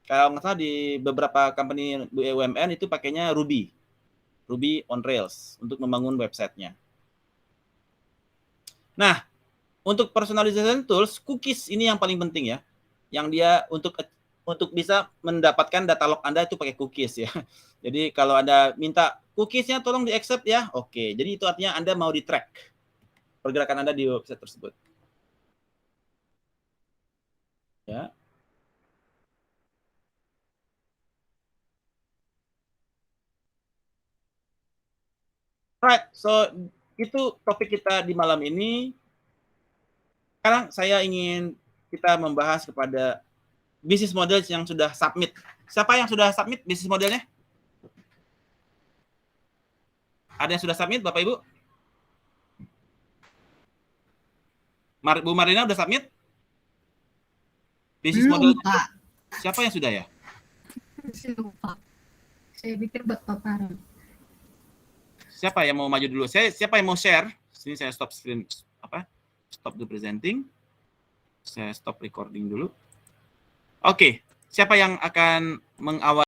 Speaker 1: kalau nggak salah di beberapa company BUMN itu pakainya Ruby on Rails untuk membangun websitenya. Nah, untuk personalization tools, cookies ini yang paling penting ya. Yang dia untuk bisa mendapatkan data log Anda itu pakai cookies ya. Jadi kalau Anda minta cookiesnya tolong di accept ya, oke. Jadi itu artinya Anda mau di track pergerakan Anda di website tersebut. Ya. Right, so itu topik kita di malam ini. Sekarang saya ingin kita membahas kepada bisnis model yang sudah submit. Siapa yang sudah submit bisnis modelnya? Ada yang sudah submit, Bapak Ibu? Bu Marina udah submit? Bisnis model
Speaker 4: Pak.
Speaker 1: siapa yang sudah ya?
Speaker 4: Saya lupa. Saya pikir Bapak Farhan.
Speaker 1: Siapa yang mau maju dulu? Siapa yang mau share? Sini saya stop screen, stop the presenting. Saya stop recording dulu. Oke, siapa yang akan mengawal